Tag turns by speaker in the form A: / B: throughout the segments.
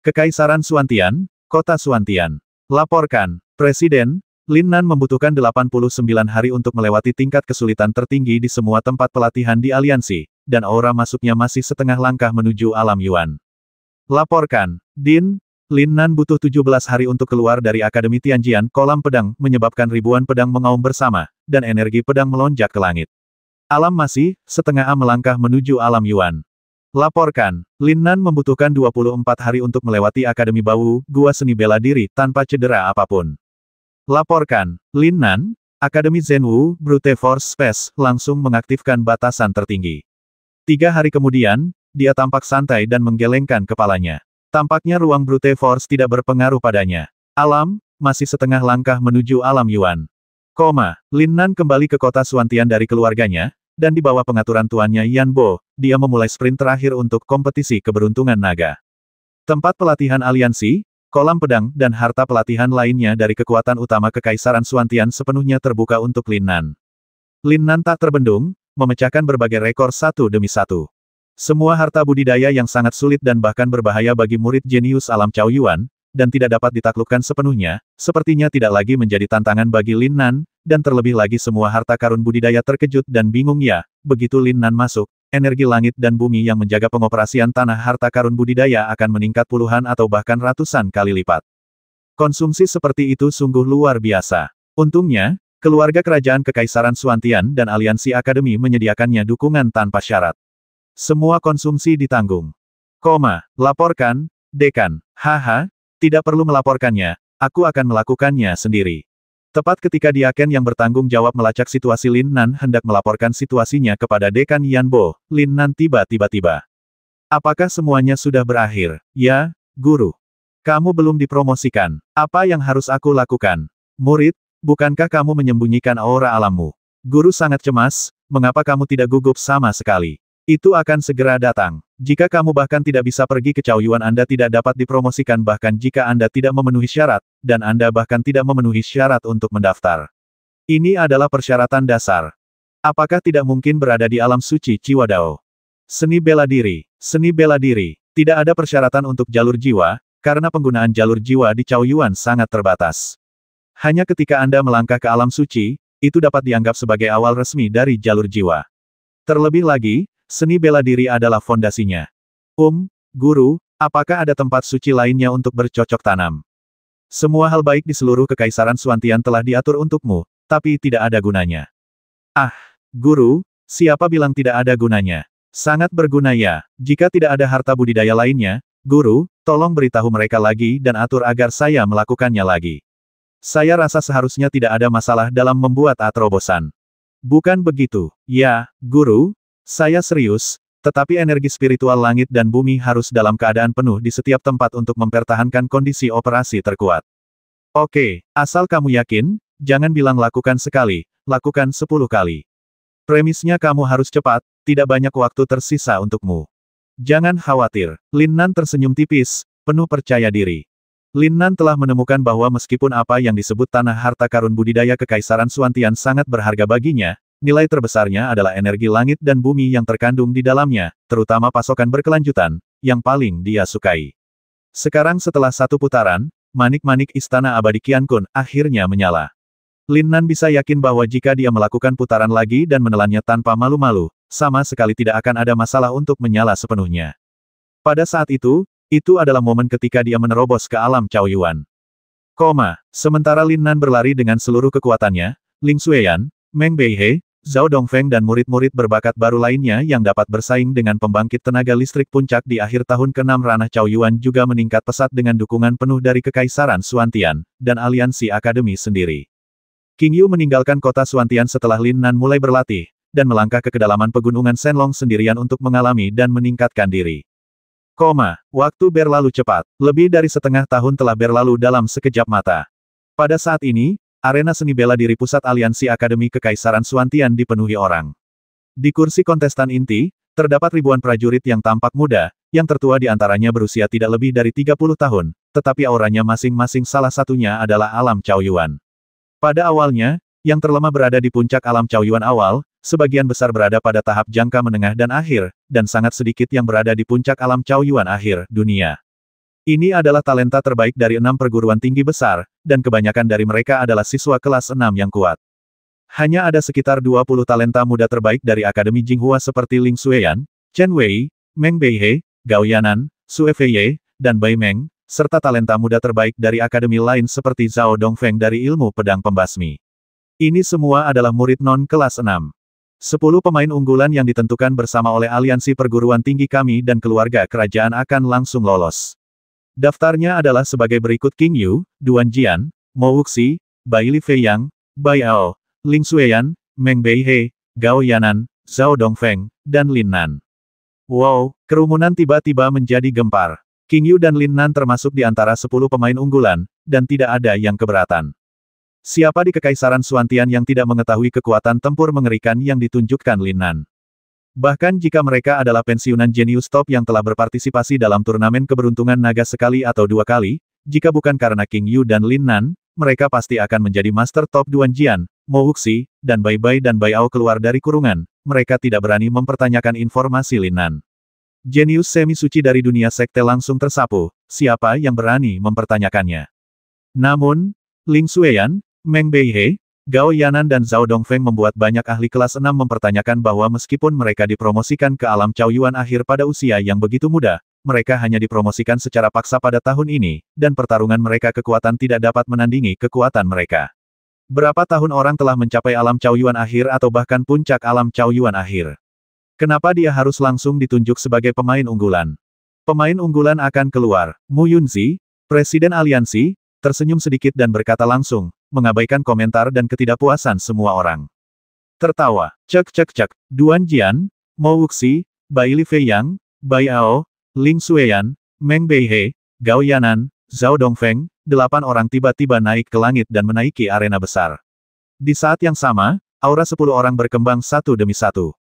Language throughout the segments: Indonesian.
A: Kekaisaran Suantian, Kota Suantian. Laporkan, Presiden, Lin Nan membutuhkan 89 hari untuk melewati tingkat kesulitan tertinggi di semua tempat pelatihan di aliansi, dan aura masuknya masih setengah langkah menuju alam Yuan. Laporkan, Din, Lin Nan butuh 17 hari untuk keluar dari Akademi Tianjian Kolam Pedang, menyebabkan ribuan pedang mengaum bersama, dan energi pedang melonjak ke langit. Alam masih, setengah melangkah menuju alam Yuan. Laporkan, Lin Nan membutuhkan 24 hari untuk melewati Akademi Bawu, Gua Seni Bela Diri, tanpa cedera apapun. Laporkan, Lin Nan, Akademi Zhenwu, Brute Force Space, langsung mengaktifkan batasan tertinggi. 3 hari kemudian, dia tampak santai dan menggelengkan kepalanya. Tampaknya ruang Brute Force tidak berpengaruh padanya. Alam, masih setengah langkah menuju alam Yuan. Lin Nan kembali ke kota Suantian dari keluarganya, dan di bawah pengaturan tuannya Yan Bo, dia memulai sprint terakhir untuk kompetisi keberuntungan naga. Tempat pelatihan aliansi, kolam pedang, dan harta pelatihan lainnya dari kekuatan utama Kekaisaran Suantian sepenuhnya terbuka untuk Lin Nan. Lin Nan tak terbendung, memecahkan berbagai rekor satu demi satu. Semua harta budidaya yang sangat sulit dan bahkan berbahaya bagi murid jenius alam Cao Yuan, dan tidak dapat ditaklukkan sepenuhnya, sepertinya tidak lagi menjadi tantangan bagi Lin Nan, dan terlebih lagi semua harta karun budidaya terkejut dan bingung ya, begitu Lin Nan masuk, energi langit dan bumi yang menjaga pengoperasian tanah harta karun budidaya akan meningkat puluhan atau bahkan ratusan kali lipat. Konsumsi seperti itu sungguh luar biasa. Untungnya, keluarga kerajaan Kekaisaran Suantian dan aliansi akademi menyediakannya dukungan tanpa syarat. Semua konsumsi ditanggung. Laporkan, Dekan. Haha, tidak perlu melaporkannya, aku akan melakukannya sendiri. Tepat ketika Diaken yang bertanggung jawab melacak situasi Lin Nan hendak melaporkan situasinya kepada Dekan Yan Bo, Lin Nan tiba. Apakah semuanya sudah berakhir? Ya, Guru. Kamu belum dipromosikan. Apa yang harus aku lakukan? Murid, bukankah kamu menyembunyikan aura alammu? Guru sangat cemas, mengapa kamu tidak gugup sama sekali? Itu akan segera datang. Jika kamu bahkan tidak bisa pergi ke Cao Yuan, Anda tidak dapat dipromosikan bahkan jika Anda tidak memenuhi syarat, dan Anda bahkan tidak memenuhi syarat untuk mendaftar. Ini adalah persyaratan dasar. Apakah tidak mungkin berada di alam suci Ciwadao? Seni bela diri. Seni bela diri. Tidak ada persyaratan untuk jalur jiwa, karena penggunaan jalur jiwa di Cao Yuan sangat terbatas. Hanya ketika Anda melangkah ke alam suci, itu dapat dianggap sebagai awal resmi dari jalur jiwa. Terlebih lagi, seni bela diri adalah fondasinya. Guru, apakah ada tempat suci lainnya untuk bercocok tanam? Semua hal baik di seluruh Kekaisaran Suantian telah diatur untukmu, tapi tidak ada gunanya. Guru, siapa bilang tidak ada gunanya? Sangat berguna ya. Jika tidak ada harta budidaya lainnya, Guru, tolong beritahu mereka lagi dan atur agar saya melakukannya lagi. Saya rasa seharusnya tidak ada masalah dalam membuat Atro bosan. Bukan begitu. Ya, Guru, saya serius, tetapi energi spiritual langit dan bumi harus dalam keadaan penuh di setiap tempat untuk mempertahankan kondisi operasi terkuat. Oke, asal kamu yakin, jangan bilang lakukan sekali, lakukan 10 kali. Premisnya kamu harus cepat, tidak banyak waktu tersisa untukmu. Jangan khawatir. Lin Nan tersenyum tipis, penuh percaya diri. Lin Nan telah menemukan bahwa meskipun apa yang disebut tanah harta karun budidaya Kekaisaran Suantian sangat berharga baginya, nilai terbesarnya adalah energi langit dan bumi yang terkandung di dalamnya, terutama pasokan berkelanjutan, yang paling dia sukai. Sekarang setelah satu putaran, manik-manik istana abadi Qiankun akhirnya menyala. Lin Nan bisa yakin bahwa jika dia melakukan putaran lagi dan menelannya tanpa malu-malu, sama sekali tidak akan ada masalah untuk menyala sepenuhnya. Pada saat itu adalah momen ketika dia menerobos ke alam Cao Yuan. Sementara Lin Nan berlari dengan seluruh kekuatannya, Ling Xueyan, Meng Beihe, Zhao Dongfeng dan murid-murid berbakat baru lainnya yang dapat bersaing dengan pembangkit tenaga listrik puncak di akhir tahun ke-6 ranah Cao Yuan juga meningkat pesat dengan dukungan penuh dari Kekaisaran Suantian, dan aliansi akademi sendiri. King Yu meninggalkan kota Suantian setelah Lin Nan mulai berlatih, dan melangkah ke kedalaman pegunungan Shenlong sendirian untuk mengalami dan meningkatkan diri. Waktu berlalu cepat. Lebih dari setengah tahun telah berlalu dalam sekejap mata. Pada saat ini, arena seni bela diri pusat aliansi akademi Kekaisaran Suantian dipenuhi orang. Di kursi kontestan inti, terdapat ribuan prajurit yang tampak muda, yang tertua di antaranya berusia tidak lebih dari 30 tahun, tetapi auranya masing-masing salah satunya adalah alam Cao Yuan. Pada awalnya, yang terlemah berada di puncak alam Cao Yuan awal, sebagian besar berada pada tahap jangka menengah dan akhir, dan sangat sedikit yang berada di puncak alam Cao Yuan akhir, dunia. Ini adalah talenta terbaik dari 6 perguruan tinggi besar, dan kebanyakan dari mereka adalah siswa kelas 6 yang kuat. Hanya ada sekitar 20 talenta muda terbaik dari Akademi Jinghua seperti Ling Xueyan, Chen Wei, Meng Beihe, Gao Yanan, Sue Feiye, dan Bai Meng, serta talenta muda terbaik dari akademi lain seperti Zhao Dongfeng dari ilmu pedang pembasmi. Ini semua adalah murid non kelas 6. 10 pemain unggulan yang ditentukan bersama oleh aliansi perguruan tinggi kami dan keluarga kerajaan akan langsung lolos. Daftarnya adalah sebagai berikut: King Yu, Duan Jian, Mo Wuxi, Bai Li Feiyang, Bai Ao, Ling Xueyan, Meng Beihe, Gao Yanan, Zhao Dongfeng, dan Lin Nan. Wow, kerumunan tiba-tiba menjadi gempar. King Yu dan Lin Nan termasuk di antara 10 pemain unggulan, dan tidak ada yang keberatan. Siapa di Kekaisaran Xuantian yang tidak mengetahui kekuatan tempur mengerikan yang ditunjukkan Lin Nan? Bahkan jika mereka adalah pensiunan jenius top yang telah berpartisipasi dalam turnamen keberuntungan naga sekali atau 2 kali, jika bukan karena King Yu dan Lin Nan, mereka pasti akan menjadi master top. Duan Jian, Mo Wuxi, dan Bai Bai dan Bai Ao keluar dari kurungan, mereka tidak berani mempertanyakan informasi Lin Nan. Jenius semi suci dari dunia sekte langsung tersapu, siapa yang berani mempertanyakannya? Namun, Ling Xueyan, Meng Beihe, Gao Yanan dan Zhao Dongfeng membuat banyak ahli kelas 6 mempertanyakan bahwa meskipun mereka dipromosikan ke alam Chaoyuan akhir pada usia yang begitu muda, mereka hanya dipromosikan secara paksa pada tahun ini, dan pertarungan mereka kekuatan tidak dapat menandingi kekuatan mereka. Berapa tahun orang telah mencapai alam Chaoyuan akhir atau bahkan puncak alam Chaoyuan akhir? Kenapa dia harus langsung ditunjuk sebagai pemain unggulan? Pemain unggulan akan keluar. Mu Yunzi, Presiden Aliansi, tersenyum sedikit dan berkata langsung, mengabaikan komentar dan ketidakpuasan semua orang. Tertawa, cek cek cek, Duan Jian, Mo Wuxi, Bai Li Feiyang, Bai Ao, Ling Xueyan, Meng Beihe, Gao Yanan, Zhao Dongfeng, 8 orang tiba-tiba naik ke langit dan menaiki arena besar. Di saat yang sama, aura 10 orang berkembang satu demi satu.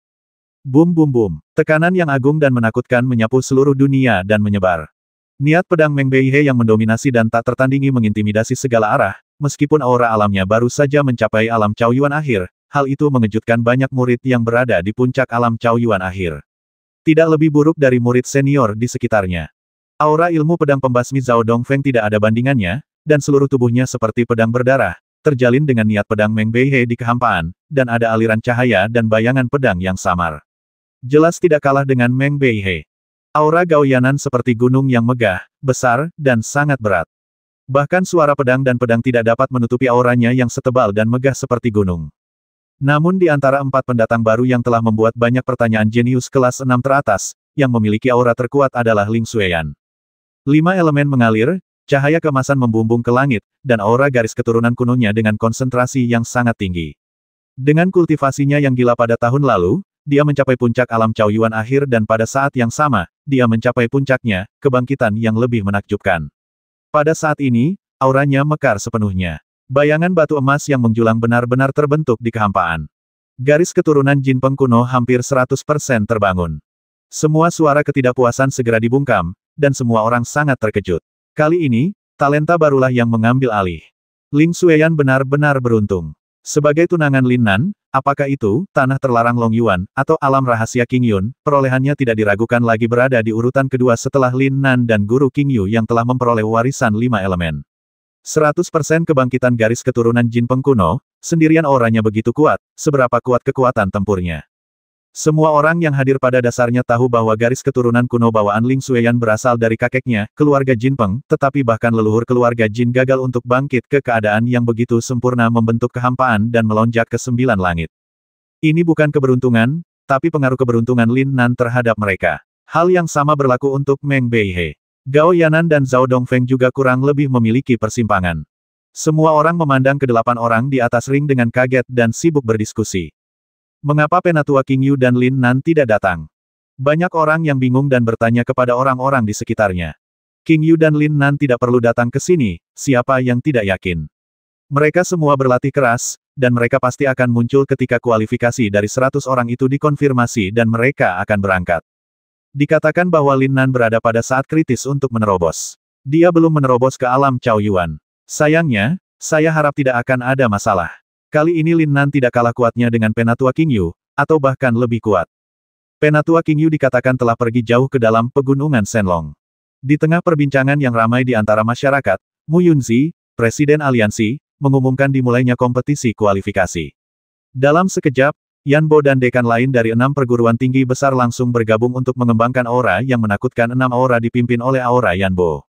A: Bum bum bum, tekanan yang agung dan menakutkan menyapu seluruh dunia dan menyebar. Niat pedang Meng Beihe yang mendominasi dan tak tertandingi mengintimidasi segala arah, meskipun aura alamnya baru saja mencapai alam Chaoyuan akhir, hal itu mengejutkan banyak murid yang berada di puncak alam Chaoyuan akhir. Tidak lebih buruk dari murid senior di sekitarnya. Aura ilmu pedang pembasmi Zhao Dongfeng tidak ada bandingannya, dan seluruh tubuhnya seperti pedang berdarah, terjalin dengan niat pedang Meng Beihe di kehampaan, dan ada aliran cahaya dan bayangan pedang yang samar. Jelas tidak kalah dengan Meng Beihe. Aura Gao Yanan seperti gunung yang megah, besar, dan sangat berat. Bahkan suara pedang dan pedang tidak dapat menutupi auranya yang setebal dan megah seperti gunung. Namun di antara 4 pendatang baru yang telah membuat banyak pertanyaan jenius kelas 6 teratas, yang memiliki aura terkuat adalah Ling Xueyan. 5 elemen mengalir, cahaya keemasan membumbung ke langit, dan aura garis keturunan kunonya dengan konsentrasi yang sangat tinggi. Dengan kultivasinya yang gila pada tahun lalu, dia mencapai puncak alam Chaoyuan akhir dan pada saat yang sama, dia mencapai puncaknya, kebangkitan yang lebih menakjubkan. Pada saat ini, auranya mekar sepenuhnya. Bayangan batu emas yang menjulang benar-benar terbentuk di kehampaan. Garis keturunan Jin Peng kuno hampir 100% terbangun. Semua suara ketidakpuasan segera dibungkam, dan semua orang sangat terkejut. Kali ini, talenta barulah yang mengambil alih. Ling Xueyan benar-benar beruntung. Sebagai tunangan Lin Nan, apakah itu, tanah terlarang Long Yuan, atau alam rahasia King Yun, perolehannya tidak diragukan lagi berada di urutan kedua setelah Lin Nan dan guru King Yu yang telah memperoleh warisan 5 elemen. 100% kebangkitan garis keturunan Jin Peng kuno, sendirian auranya begitu kuat, seberapa kuat kekuatan tempurnya. Semua orang yang hadir pada dasarnya tahu bahwa garis keturunan kuno bawaan Ling Xueyan berasal dari kakeknya, keluarga Jin Peng, tetapi bahkan leluhur keluarga Jin gagal untuk bangkit ke keadaan yang begitu sempurna membentuk kehampaan dan melonjak ke 9 langit. Ini bukan keberuntungan, tapi pengaruh keberuntungan Lin Nan terhadap mereka. Hal yang sama berlaku untuk Meng Beihe. Gao Yanan dan Zhao Dongfeng juga kurang lebih memiliki persimpangan. Semua orang memandang ke 8 orang di atas ring dengan kaget dan sibuk berdiskusi. Mengapa Penatua King Yu dan Lin Nan tidak datang? Banyak orang yang bingung dan bertanya kepada orang-orang di sekitarnya. King Yu dan Lin Nan tidak perlu datang ke sini, siapa yang tidak yakin? Mereka semua berlatih keras, dan mereka pasti akan muncul ketika kualifikasi dari 100 orang itu dikonfirmasi dan mereka akan berangkat. Dikatakan bahwa Lin Nan berada pada saat kritis untuk menerobos. Dia belum menerobos ke alam Chaoyuan. Sayangnya, saya harap tidak akan ada masalah. Kali ini Lin Nan tidak kalah kuatnya dengan Penatua King Yu, atau bahkan lebih kuat. Penatua King Yu dikatakan telah pergi jauh ke dalam pegunungan Shenlong. Di tengah perbincangan yang ramai di antara masyarakat, Mu Yunzi, Presiden Aliansi, mengumumkan dimulainya kompetisi kualifikasi. Dalam sekejap, Yan Bo dan dekan lain dari 6 perguruan tinggi besar langsung bergabung untuk mengembangkan aura yang menakutkan. 6 aura dipimpin oleh aura Yan Bo.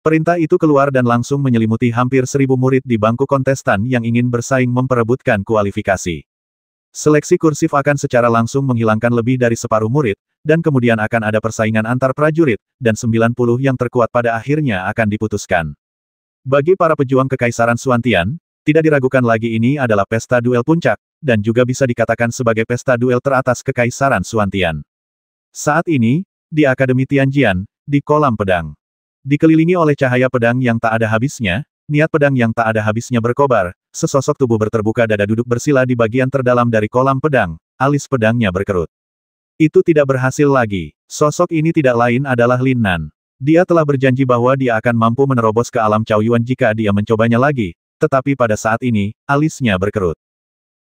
A: Perintah itu keluar dan langsung menyelimuti hampir 1000 murid di bangku kontestan yang ingin bersaing memperebutkan kualifikasi. Seleksi kursif akan secara langsung menghilangkan lebih dari separuh murid, dan kemudian akan ada persaingan antar prajurit, dan 90 yang terkuat pada akhirnya akan diputuskan. Bagi para pejuang Kekaisaran Suantian, tidak diragukan lagi ini adalah pesta duel puncak, dan juga bisa dikatakan sebagai pesta duel teratas Kekaisaran Suantian. Saat ini, di Akademi Tianjian, di kolam pedang. Dikelilingi oleh cahaya pedang yang tak ada habisnya, niat pedang yang tak ada habisnya berkobar, sesosok tubuh berterbuka dada duduk bersila di bagian terdalam dari kolam pedang, alis pedangnya berkerut. Itu tidak berhasil lagi. Sosok ini tidak lain adalah Lin Nan. Dia telah berjanji bahwa dia akan mampu menerobos ke alam Caoyuan jika dia mencobanya lagi, tetapi pada saat ini, alisnya berkerut.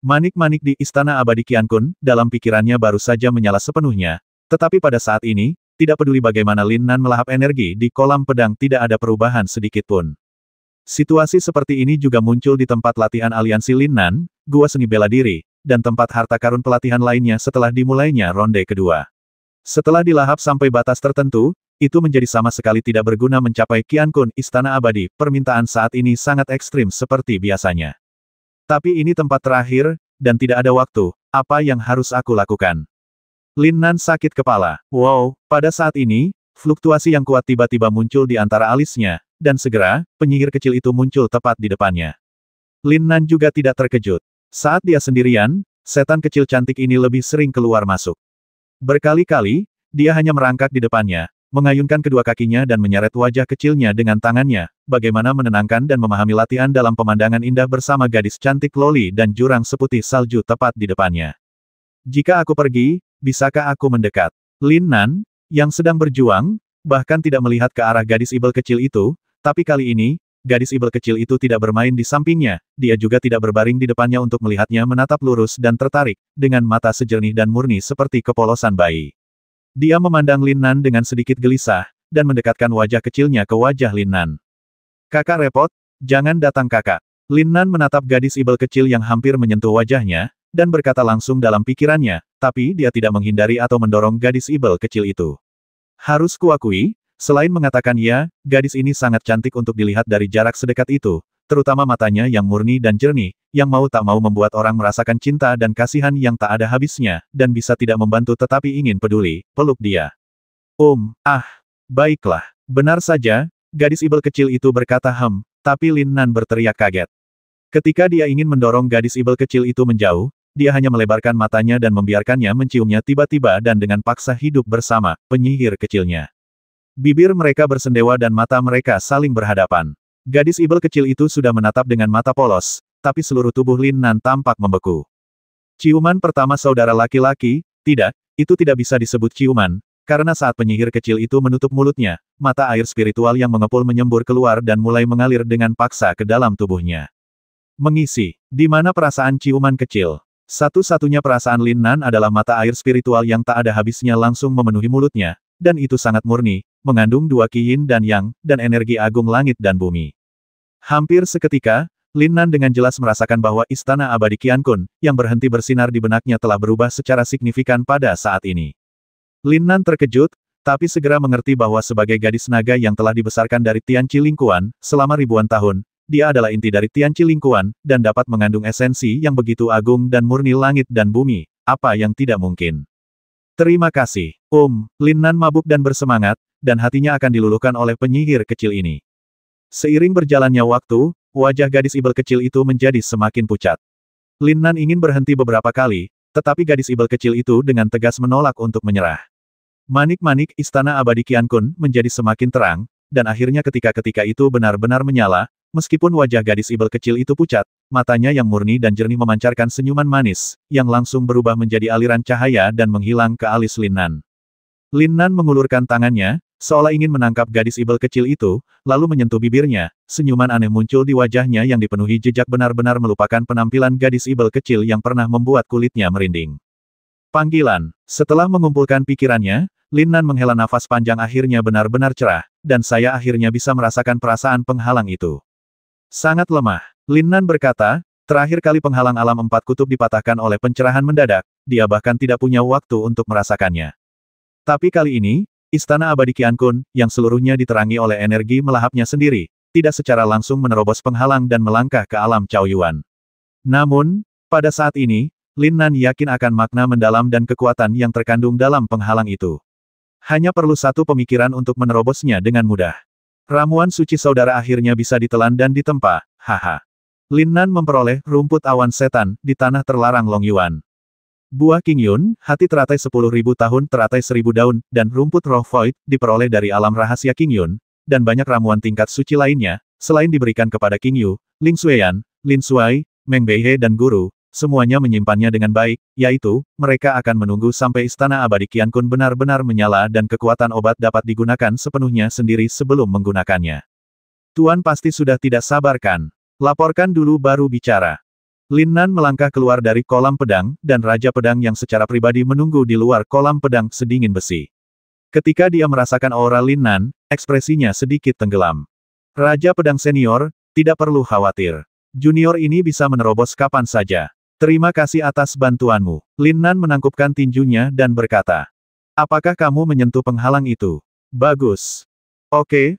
A: Manik-manik di Istana Abadi Qiankun, dalam pikirannya baru saja menyala sepenuhnya, tetapi pada saat ini, tidak peduli bagaimana Lin Nan melahap energi di kolam pedang tidak ada perubahan sedikit pun. Situasi seperti ini juga muncul di tempat latihan aliansi Lin Nan, gua seni bela diri, dan tempat harta karun pelatihan lainnya setelah dimulainya ronde kedua. Setelah dilahap sampai batas tertentu, itu menjadi sama sekali tidak berguna mencapai Qiankun Istana Abadi. Permintaan saat ini sangat ekstrim seperti biasanya. Tapi ini tempat terakhir, dan tidak ada waktu. Apa yang harus aku lakukan? Lin Nan sakit kepala. Wow, pada saat ini, fluktuasi yang kuat tiba-tiba muncul di antara alisnya, dan segera, penyihir kecil itu muncul tepat di depannya. Lin Nan juga tidak terkejut. Saat dia sendirian, setan kecil cantik ini lebih sering keluar masuk. Berkali-kali, dia hanya merangkak di depannya, mengayunkan kedua kakinya dan menyeret wajah kecilnya dengan tangannya, bagaimana menenangkan dan memahami latihan dalam pemandangan indah bersama gadis cantik loli dan jurang seputih salju tepat di depannya. Jika aku pergi, bisakah aku mendekat? Lin Nan, yang sedang berjuang, bahkan tidak melihat ke arah gadis ibel kecil itu, tapi kali ini, gadis ibel kecil itu tidak bermain di sampingnya, dia juga tidak berbaring di depannya untuk melihatnya menatap lurus dan tertarik, dengan mata sejernih dan murni seperti kepolosan bayi. Dia memandang Lin Nan dengan sedikit gelisah, dan mendekatkan wajah kecilnya ke wajah Lin Nan. Kakak repot, jangan datang kakak. Lin Nan menatap gadis ibel kecil yang hampir menyentuh wajahnya, dan berkata langsung dalam pikirannya, tapi dia tidak menghindari atau mendorong gadis ibel kecil itu. Harus kuakui, selain mengatakan ya, gadis ini sangat cantik untuk dilihat dari jarak sedekat itu, terutama matanya yang murni dan jernih, yang mau tak mau membuat orang merasakan cinta dan kasihan yang tak ada habisnya, dan bisa tidak membantu tetapi ingin peduli, peluk dia. Baiklah. Benar saja, gadis ibel kecil itu berkata tapi Lin Nan berteriak kaget. Ketika dia ingin mendorong gadis ibel kecil itu menjauh, dia hanya melebarkan matanya dan membiarkannya menciumnya tiba-tiba dan dengan paksa hidup bersama, penyihir kecilnya. Bibir mereka bersendewa dan mata mereka saling berhadapan. Gadis ibel kecil itu sudah menatap dengan mata polos, tapi seluruh tubuh Lin Nan tampak membeku. Ciuman pertama saudara laki-laki, tidak, itu tidak bisa disebut ciuman, karena saat penyihir kecil itu menutup mulutnya, mata air spiritual yang mengepul menyembur keluar dan mulai mengalir dengan paksa ke dalam tubuhnya. Mengisi, di mana perasaan ciuman kecil? Satu-satunya perasaan Lin Nan adalah mata air spiritual yang tak ada habisnya langsung memenuhi mulutnya, dan itu sangat murni, mengandung dua Qi Yin dan Yang, dan energi agung langit dan bumi. Hampir seketika, Lin Nan dengan jelas merasakan bahwa Istana Abadi Qiankun, yang berhenti bersinar di benaknya telah berubah secara signifikan pada saat ini. Lin Nan terkejut, tapi segera mengerti bahwa sebagai gadis naga yang telah dibesarkan dari Tianqi Lingkuan, selama ribuan tahun, dia adalah inti dari Tianqi Lingkuan, dan dapat mengandung esensi yang begitu agung dan murni langit dan bumi, apa yang tidak mungkin. Terima kasih, Lin Nan mabuk dan bersemangat, dan hatinya akan diluluhkan oleh penyihir kecil ini. Seiring berjalannya waktu, wajah gadis ibel kecil itu menjadi semakin pucat. Lin Nan ingin berhenti beberapa kali, tetapi gadis ibel kecil itu dengan tegas menolak untuk menyerah. Manik-manik Istana Abadi Qiankun menjadi semakin terang, dan akhirnya ketika itu benar-benar menyala. Meskipun wajah gadis ibel kecil itu pucat, matanya yang murni dan jernih memancarkan senyuman manis, yang langsung berubah menjadi aliran cahaya dan menghilang ke alis Lin Nan. Lin Nan mengulurkan tangannya, seolah ingin menangkap gadis ibel kecil itu, lalu menyentuh bibirnya, senyuman aneh muncul di wajahnya yang dipenuhi jejak benar-benar melupakan penampilan gadis ibel kecil yang pernah membuat kulitnya merinding. Panggilan. Setelah mengumpulkan pikirannya, Lin Nan menghela nafas panjang akhirnya benar-benar cerah, dan saya akhirnya bisa merasakan perasaan penghalang itu. Sangat lemah. Lin Nan berkata, terakhir kali penghalang alam 4 kutub dipatahkan oleh pencerahan mendadak, dia bahkan tidak punya waktu untuk merasakannya. Tapi kali ini, Istana Abadi Qian Kun, yang seluruhnya diterangi oleh energi melahapnya sendiri, tidak secara langsung menerobos penghalang dan melangkah ke alam Cao Yuan. Namun, pada saat ini, Lin Nan yakin akan makna mendalam dan kekuatan yang terkandung dalam penghalang itu. Hanya perlu satu pemikiran untuk menerobosnya dengan mudah. Ramuan suci saudara akhirnya bisa ditelan dan ditempa, haha. Lin Nan memperoleh rumput awan setan di tanah terlarang Long Yuan. Buah King Yun, hati teratai 10.000 tahun teratai 1.000 daun, dan rumput roh void, diperoleh dari alam rahasia King Yun, dan banyak ramuan tingkat suci lainnya, selain diberikan kepada King Yu, Ling Xueyan, Lin Suai, Meng Beihe dan Guru, semuanya menyimpannya dengan baik, yaitu, mereka akan menunggu sampai Istana Abadi Qian Kun benar-benar menyala dan kekuatan obat dapat digunakan sepenuhnya sendiri sebelum menggunakannya. Tuan pasti sudah tidak sabar kan? Laporkan dulu baru bicara. Lin Nan melangkah keluar dari kolam pedang, dan Raja Pedang yang secara pribadi menunggu di luar kolam pedang sedingin besi. Ketika dia merasakan aura Lin Nan, ekspresinya sedikit tenggelam. Raja Pedang Senior, tidak perlu khawatir. Junior ini bisa menerobos kapan saja. Terima kasih atas bantuanmu. Lin Nan menangkupkan tinjunya dan berkata. Apakah kamu menyentuh penghalang itu? Bagus. Oke,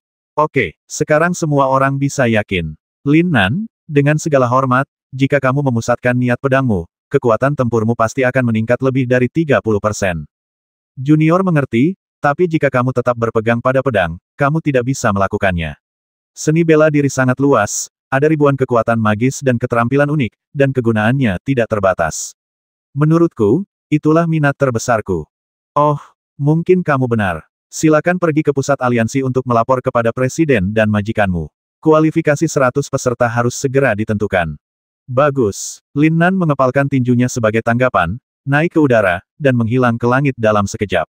A: sekarang semua orang bisa yakin. Lin Nan, dengan segala hormat, jika kamu memusatkan niat pedangmu, kekuatan tempurmu pasti akan meningkat lebih dari 30%. Junior mengerti, tapi jika kamu tetap berpegang pada pedang, kamu tidak bisa melakukannya. Seni bela diri sangat luas, ada ribuan kekuatan magis dan keterampilan unik, dan kegunaannya tidak terbatas. Menurutku, itulah minat terbesarku. Oh, mungkin kamu benar. Silakan pergi ke pusat aliansi untuk melapor kepada presiden dan majikanmu. Kualifikasi 100 peserta harus segera ditentukan. Bagus. Lin Nan mengepalkan tinjunya sebagai tanggapan, naik ke udara, dan menghilang ke langit dalam sekejap.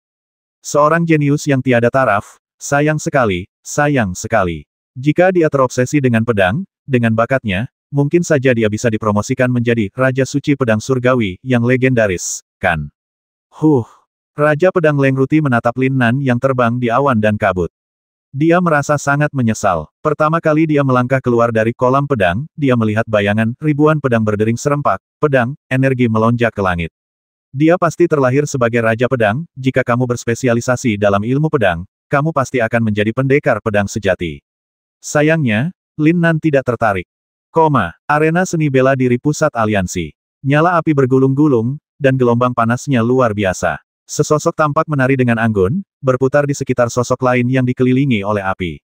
A: Seorang jenius yang tiada taraf, sayang sekali, sayang sekali. Jika dia terobsesi dengan pedang, dengan bakatnya, mungkin saja dia bisa dipromosikan menjadi Raja Suci Pedang Surgawi yang legendaris, kan? Raja Pedang Leng Ruti menatap Lin Nan yang terbang di awan dan kabut. Dia merasa sangat menyesal. Pertama kali dia melangkah keluar dari kolam pedang, dia melihat bayangan, ribuan pedang berdering serempak, pedang, energi melonjak ke langit. Dia pasti terlahir sebagai Raja Pedang, jika kamu berspesialisasi dalam ilmu pedang, kamu pasti akan menjadi pendekar pedang sejati. Sayangnya, Lin Nan tidak tertarik. Arena seni bela diri pusat aliansi. Nyala api bergulung-gulung, dan gelombang panasnya luar biasa. Sesosok tampak menari dengan anggun, berputar di sekitar sosok lain yang dikelilingi oleh api.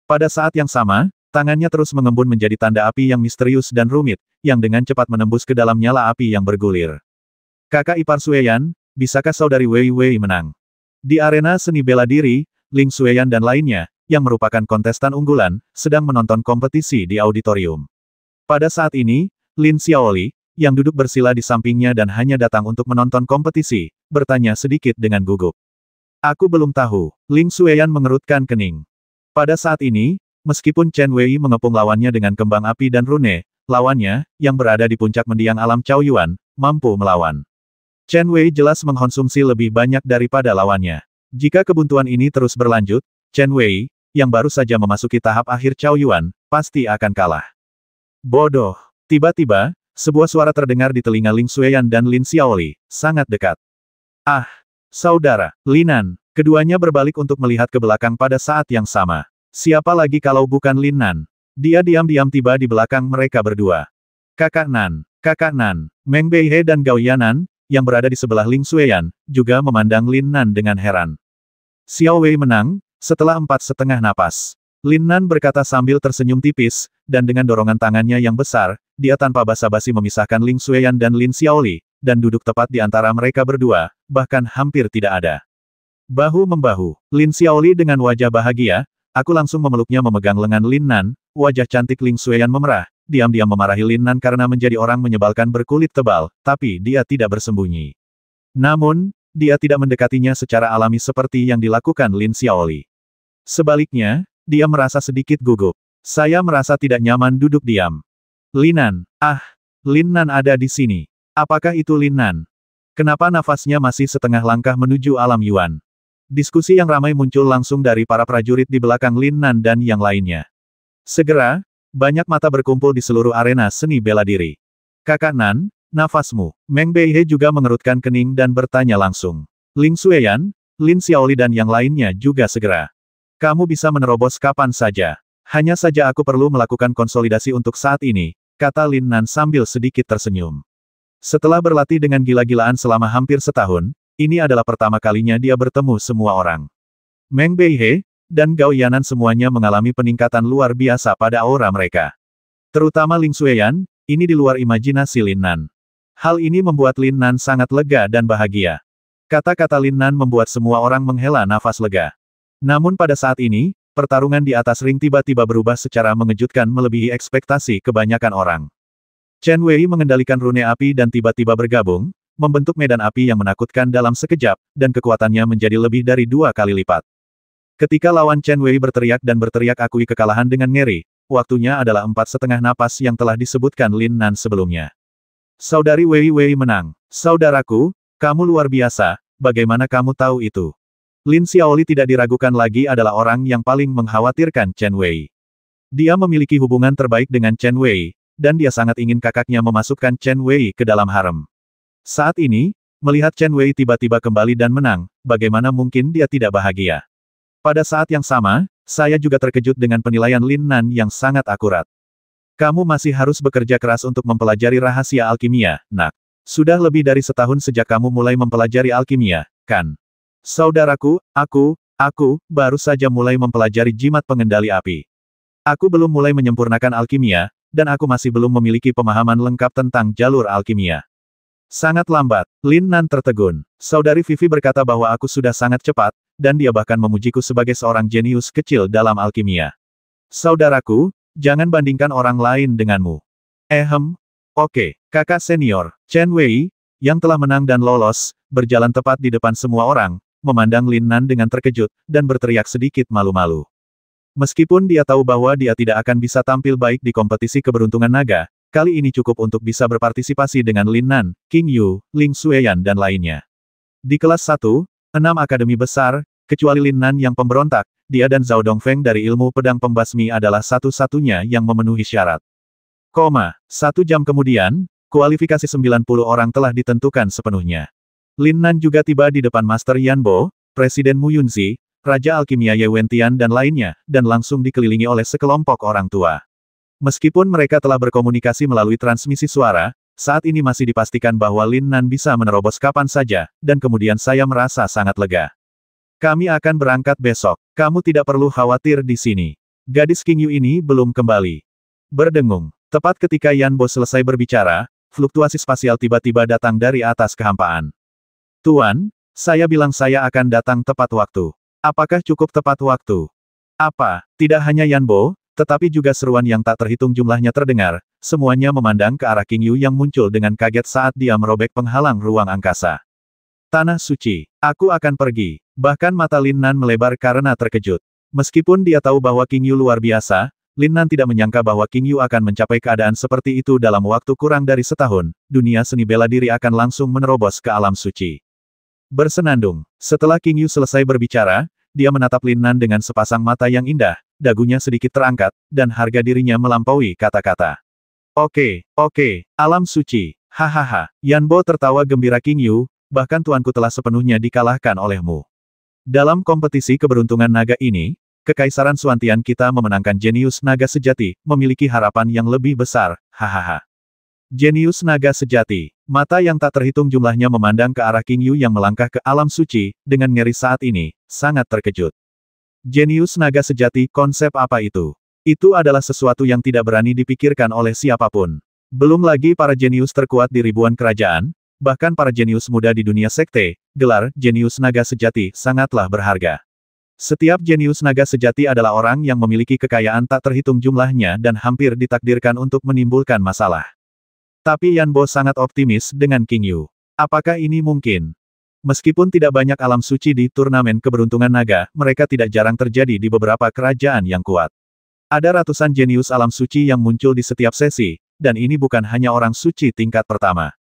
A: Pada saat yang sama, tangannya terus mengembun menjadi tanda api yang misterius dan rumit, yang dengan cepat menembus ke dalam nyala api yang bergulir. Kakak ipar Xueyan, bisakah saudari Wei Wei menang? Di arena seni bela diri, Ling Xueyan dan lainnya, yang merupakan kontestan unggulan, sedang menonton kompetisi di auditorium. Pada saat ini, Lin Xiaoli, yang duduk bersila di sampingnya dan hanya datang untuk menonton kompetisi, bertanya sedikit dengan gugup. Aku belum tahu. Ling Xueyan mengerutkan kening. Pada saat ini, meskipun Chen Wei mengepung lawannya dengan kembang api dan rune, lawannya, yang berada di puncak mendiang alam Cao Yuan, mampu melawan. Chen Wei jelas mengkonsumsi lebih banyak daripada lawannya. Jika kebuntuan ini terus berlanjut, Chen Wei, yang baru saja memasuki tahap akhir Cao Yuan, pasti akan kalah. Bodoh. Tiba-tiba, sebuah suara terdengar di telinga Ling Xueyan dan Lin Xiaoli, sangat dekat. Ah, saudara, Lin Nan. Keduanya berbalik untuk melihat ke belakang pada saat yang sama. Siapa lagi kalau bukan Lin Nan? Dia diam-diam tiba di belakang mereka berdua. Kakak Nan, Meng Beihe dan Gao Yanan, yang berada di sebelah Ling Xueyan, juga memandang Lin Nan dengan heran. Xiao Wei menang, setelah 4,5 napas. Lin Nan berkata sambil tersenyum tipis, dan dengan dorongan tangannya yang besar, dia tanpa basa-basi memisahkan Ling Xueyan dan Lin Xiaoli, dan duduk tepat di antara mereka berdua, bahkan hampir tidak ada. Bahu-membahu, Lin Xiaoli dengan wajah bahagia, aku langsung memeluknya memegang lengan Lin Nan, wajah cantik Ling Xueyan memerah, diam-diam memarahi Lin Nan karena menjadi orang menyebalkan berkulit tebal, tapi dia tidak bersembunyi. Namun, dia tidak mendekatinya secara alami seperti yang dilakukan Lin Xiaoli. Sebaliknya, dia merasa sedikit gugup. Saya merasa tidak nyaman duduk diam. Lin Nan, Lin Nan ada di sini. Apakah itu Lin Nan? Kenapa nafasnya masih setengah langkah menuju alam Yuan? Diskusi yang ramai muncul langsung dari para prajurit di belakang Lin Nan dan yang lainnya. Segera, banyak mata berkumpul di seluruh arena seni bela diri. Kakak Nan, nafasmu. Meng Beihe juga mengerutkan kening dan bertanya langsung. Ling Xueyan, Lin Xiaoli dan yang lainnya juga segera. Kamu bisa menerobos kapan saja. Hanya saja aku perlu melakukan konsolidasi untuk saat ini, kata Lin Nan sambil sedikit tersenyum. Setelah berlatih dengan gila-gilaan selama hampir setahun, ini adalah pertama kalinya dia bertemu semua orang. Meng Beihe dan Gao Yanan semuanya mengalami peningkatan luar biasa pada aura mereka. Terutama Ling Xueyan, ini di luar imajinasi Lin Nan. Hal ini membuat Lin Nan sangat lega dan bahagia. Kata-kata Lin Nan membuat semua orang menghela nafas lega. Namun pada saat ini, pertarungan di atas ring tiba-tiba berubah secara mengejutkan melebihi ekspektasi kebanyakan orang. Chen Wei mengendalikan rune api dan tiba-tiba bergabung, membentuk medan api yang menakutkan dalam sekejap, dan kekuatannya menjadi lebih dari 2 kali lipat. Ketika lawan Chen Wei berteriak dan berteriak akui kekalahan dengan ngeri, waktunya adalah 4,5 napas yang telah disebutkan Lin Nan sebelumnya. Saudari Wei Wei menang. Saudaraku, kamu luar biasa, bagaimana kamu tahu itu? Lin Xiaoli tidak diragukan lagi adalah orang yang paling mengkhawatirkan Chen Wei. Dia memiliki hubungan terbaik dengan Chen Wei, dan dia sangat ingin kakaknya memasukkan Chen Wei ke dalam harem. Saat ini, melihat Chen Wei tiba-tiba kembali dan menang, bagaimana mungkin dia tidak bahagia? Pada saat yang sama, saya juga terkejut dengan penilaian Lin Nan yang sangat akurat. Kamu masih harus bekerja keras untuk mempelajari rahasia alkimia, nak. Sudah lebih dari setahun sejak kamu mulai mempelajari alkimia, kan? Saudaraku, aku baru saja mulai mempelajari jimat pengendali api. Aku belum mulai menyempurnakan alkimia, dan aku masih belum memiliki pemahaman lengkap tentang jalur alkimia. Sangat lambat, Lin Nan tertegun. Saudari Vivi berkata bahwa aku sudah sangat cepat, dan dia bahkan memujiku sebagai seorang jenius kecil dalam alkimia. Saudaraku, jangan bandingkan orang lain denganmu. Oke, kakak senior, Chen Wei, yang telah menang dan lolos, berjalan tepat di depan semua orang, memandang Lin Nan dengan terkejut, dan berteriak sedikit malu-malu. Meskipun dia tahu bahwa dia tidak akan bisa tampil baik di kompetisi keberuntungan naga, kali ini cukup untuk bisa berpartisipasi dengan Lin Nan, King Yu, Ling Xueyan dan lainnya. Di kelas 1, 6 akademi besar, kecuali Lin Nan yang pemberontak, dia dan Zhao Dongfeng dari ilmu pedang pembasmi adalah satu-satunya yang memenuhi syarat. 1 jam kemudian, kualifikasi 90 orang telah ditentukan sepenuhnya. Lin Nan juga tiba di depan Master Yan Bo, Presiden Mu Yunzi, Raja Alkimia Ye Wentian dan lainnya, dan langsung dikelilingi oleh sekelompok orang tua. Meskipun mereka telah berkomunikasi melalui transmisi suara, saat ini masih dipastikan bahwa Lin Nan bisa menerobos kapan saja, dan kemudian saya merasa sangat lega. Kami akan berangkat besok. Kamu tidak perlu khawatir di sini. Gadis King Yu ini belum kembali. Berdengung. Tepat ketika Yan Bo selesai berbicara, fluktuasi spasial tiba-tiba datang dari atas kehampaan. Tuan, saya bilang saya akan datang tepat waktu. Apakah cukup tepat waktu? Apa? Tidak hanya Yan Bo, tetapi juga seruan yang tak terhitung jumlahnya terdengar, semuanya memandang ke arah King Yu yang muncul dengan kaget saat dia merobek penghalang ruang angkasa. Tanah suci, aku akan pergi. Bahkan mata Lin Nan melebar karena terkejut. Meskipun dia tahu bahwa King Yu luar biasa, Lin Nan tidak menyangka bahwa King Yu akan mencapai keadaan seperti itu dalam waktu kurang dari setahun. Dunia seni bela diri akan langsung menerobos ke alam suci. Bersenandung. Setelah King Yu selesai berbicara, dia menatap Lin Nan dengan sepasang mata yang indah, dagunya sedikit terangkat, dan harga dirinya melampaui kata-kata. Oke, alam suci. Hahaha. Yan Bo tertawa gembira King Yu, bahkan tuanku telah sepenuhnya dikalahkan olehmu. Dalam kompetisi keberuntungan naga ini, Kekaisaran Xuantian kita memenangkan jenius naga sejati, memiliki harapan yang lebih besar, hahaha. Jenius naga sejati. Mata yang tak terhitung jumlahnya memandang ke arah King Yu yang melangkah ke alam suci, dengan ngeri saat ini, sangat terkejut. Jenius naga sejati, konsep apa itu? Itu adalah sesuatu yang tidak berani dipikirkan oleh siapapun. Belum lagi para jenius terkuat di ribuan kerajaan, bahkan para jenius muda di dunia sekte, gelar jenius naga sejati sangatlah berharga. Setiap jenius naga sejati adalah orang yang memiliki kekayaan tak terhitung jumlahnya dan hampir ditakdirkan untuk menimbulkan masalah. Tapi Yan Bo sangat optimis dengan King Yu. Apakah ini mungkin? Meskipun tidak banyak alam suci di turnamen keberuntungan naga, mereka tidak jarang terjadi di beberapa kerajaan yang kuat. Ada ratusan jenius alam suci yang muncul di setiap sesi, dan ini bukan hanya orang suci tingkat pertama.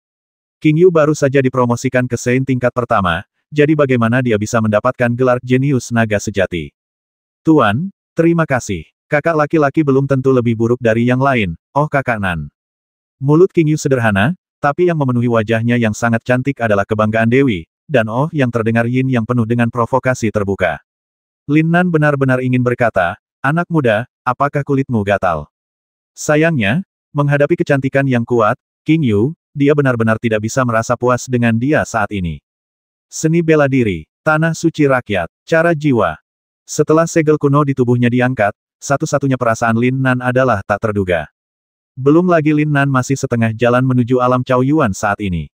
A: King Yu baru saja dipromosikan ke Saint tingkat pertama, jadi bagaimana dia bisa mendapatkan gelar jenius naga sejati? Tuan, terima kasih. Kakak laki-laki belum tentu lebih buruk dari yang lain, oh kakak Nan. Mulut King Yu sederhana, tapi yang memenuhi wajahnya yang sangat cantik adalah kebanggaan Dewi, dan oh yang terdengar yin yang penuh dengan provokasi terbuka. Lin Nan benar-benar ingin berkata, anak muda, apakah kulitmu gatal? Sayangnya, menghadapi kecantikan yang kuat, King Yu, dia benar-benar tidak bisa merasa puas dengan dia saat ini. Seni bela diri, tanah suci rakyat, cara jiwa. Setelah segel kuno di tubuhnya diangkat, satu-satunya perasaan Lin Nan adalah tak terduga. Belum lagi Lin Nan masih setengah jalan menuju alam Cao Yuan saat ini.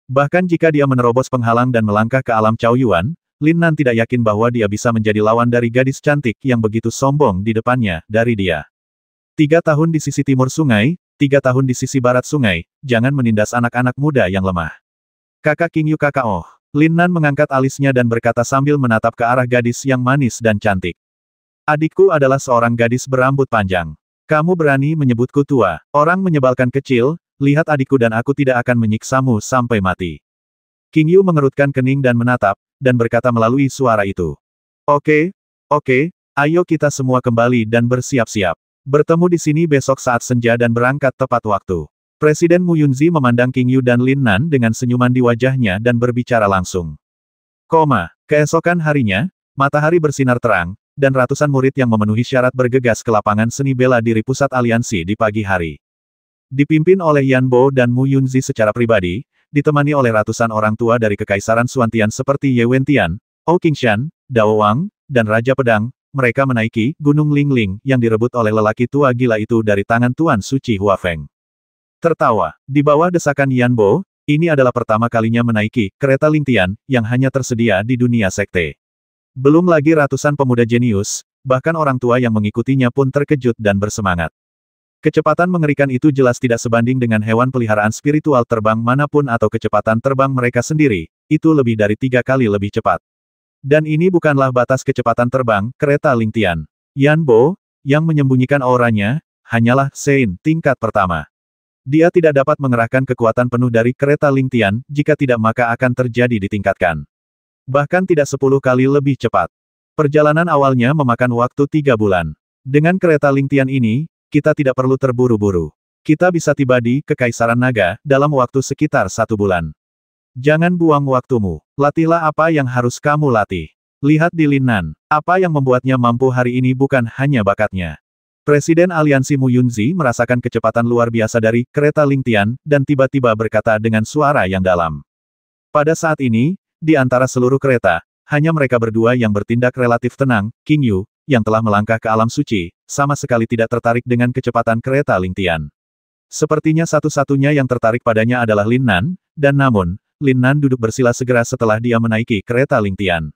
A: Bahkan jika dia menerobos penghalang dan melangkah ke alam Cao Yuan, Lin Nan tidak yakin bahwa dia bisa menjadi lawan dari gadis cantik yang begitu sombong di depannya, dari dia. 3 tahun di sisi timur sungai, 3 tahun di sisi barat sungai, jangan menindas anak-anak muda yang lemah. Kakak King Yu kakak oh. Lin Nan mengangkat alisnya dan berkata sambil menatap ke arah gadis yang manis dan cantik. Adikku adalah seorang gadis berambut panjang. Kamu berani menyebutku tua, orang menyebalkan kecil, lihat adikku dan aku tidak akan menyiksamu sampai mati. King Yu mengerutkan kening dan menatap, dan berkata melalui suara itu. Oke, ayo kita semua kembali dan bersiap-siap. Bertemu di sini besok saat senja dan berangkat tepat waktu. Presiden Mu Yunzi memandang King Yu dan Lin Nan dengan senyuman di wajahnya dan berbicara langsung. Keesokan harinya, matahari bersinar terang, dan ratusan murid yang memenuhi syarat bergegas ke lapangan seni bela diri pusat aliansi di pagi hari. Dipimpin oleh Yan Bo dan Mu Yunzi secara pribadi, ditemani oleh ratusan orang tua dari Kekaisaran Suantian seperti Ye Wentian, Ou Qingshan, Dao Wang, dan Raja Pedang, mereka menaiki Gunung Lingling yang direbut oleh lelaki tua gila itu dari tangan Tuan Suci Huafeng. Tertawa, di bawah desakan Yan Bo, ini adalah pertama kalinya menaiki kereta Lingtian yang hanya tersedia di dunia sekte. Belum lagi ratusan pemuda jenius, bahkan orang tua yang mengikutinya pun terkejut dan bersemangat. Kecepatan mengerikan itu jelas tidak sebanding dengan hewan peliharaan spiritual terbang manapun atau kecepatan terbang mereka sendiri, itu lebih dari 3 kali lebih cepat. Dan ini bukanlah batas kecepatan terbang kereta Lingtian. Yan Bo, yang menyembunyikan auranya, hanyalah Sein tingkat pertama. Dia tidak dapat mengerahkan kekuatan penuh dari kereta Lingtian, jika tidak maka akan terjadi ditingkatkan. Bahkan tidak 10 kali lebih cepat. Perjalanan awalnya memakan waktu 3 bulan. Dengan kereta Lingtian ini, kita tidak perlu terburu-buru. Kita bisa tiba di Kekaisaran Naga, dalam waktu sekitar 1 bulan. Jangan buang waktumu. Latihlah apa yang harus kamu latih. Lihat di Lin Nan. Apa yang membuatnya mampu hari ini bukan hanya bakatnya. Presiden Aliansi Mu Yunzi merasakan kecepatan luar biasa dari kereta Lingtian, dan tiba-tiba berkata dengan suara yang dalam. Pada saat ini, di antara seluruh kereta, hanya mereka berdua yang bertindak relatif tenang. King Yu, yang telah melangkah ke alam suci, sama sekali tidak tertarik dengan kecepatan kereta Lingtian. Sepertinya satu-satunya yang tertarik padanya adalah Lin Nan, dan namun, Lin Nan duduk bersila segera setelah dia menaiki kereta Lingtian.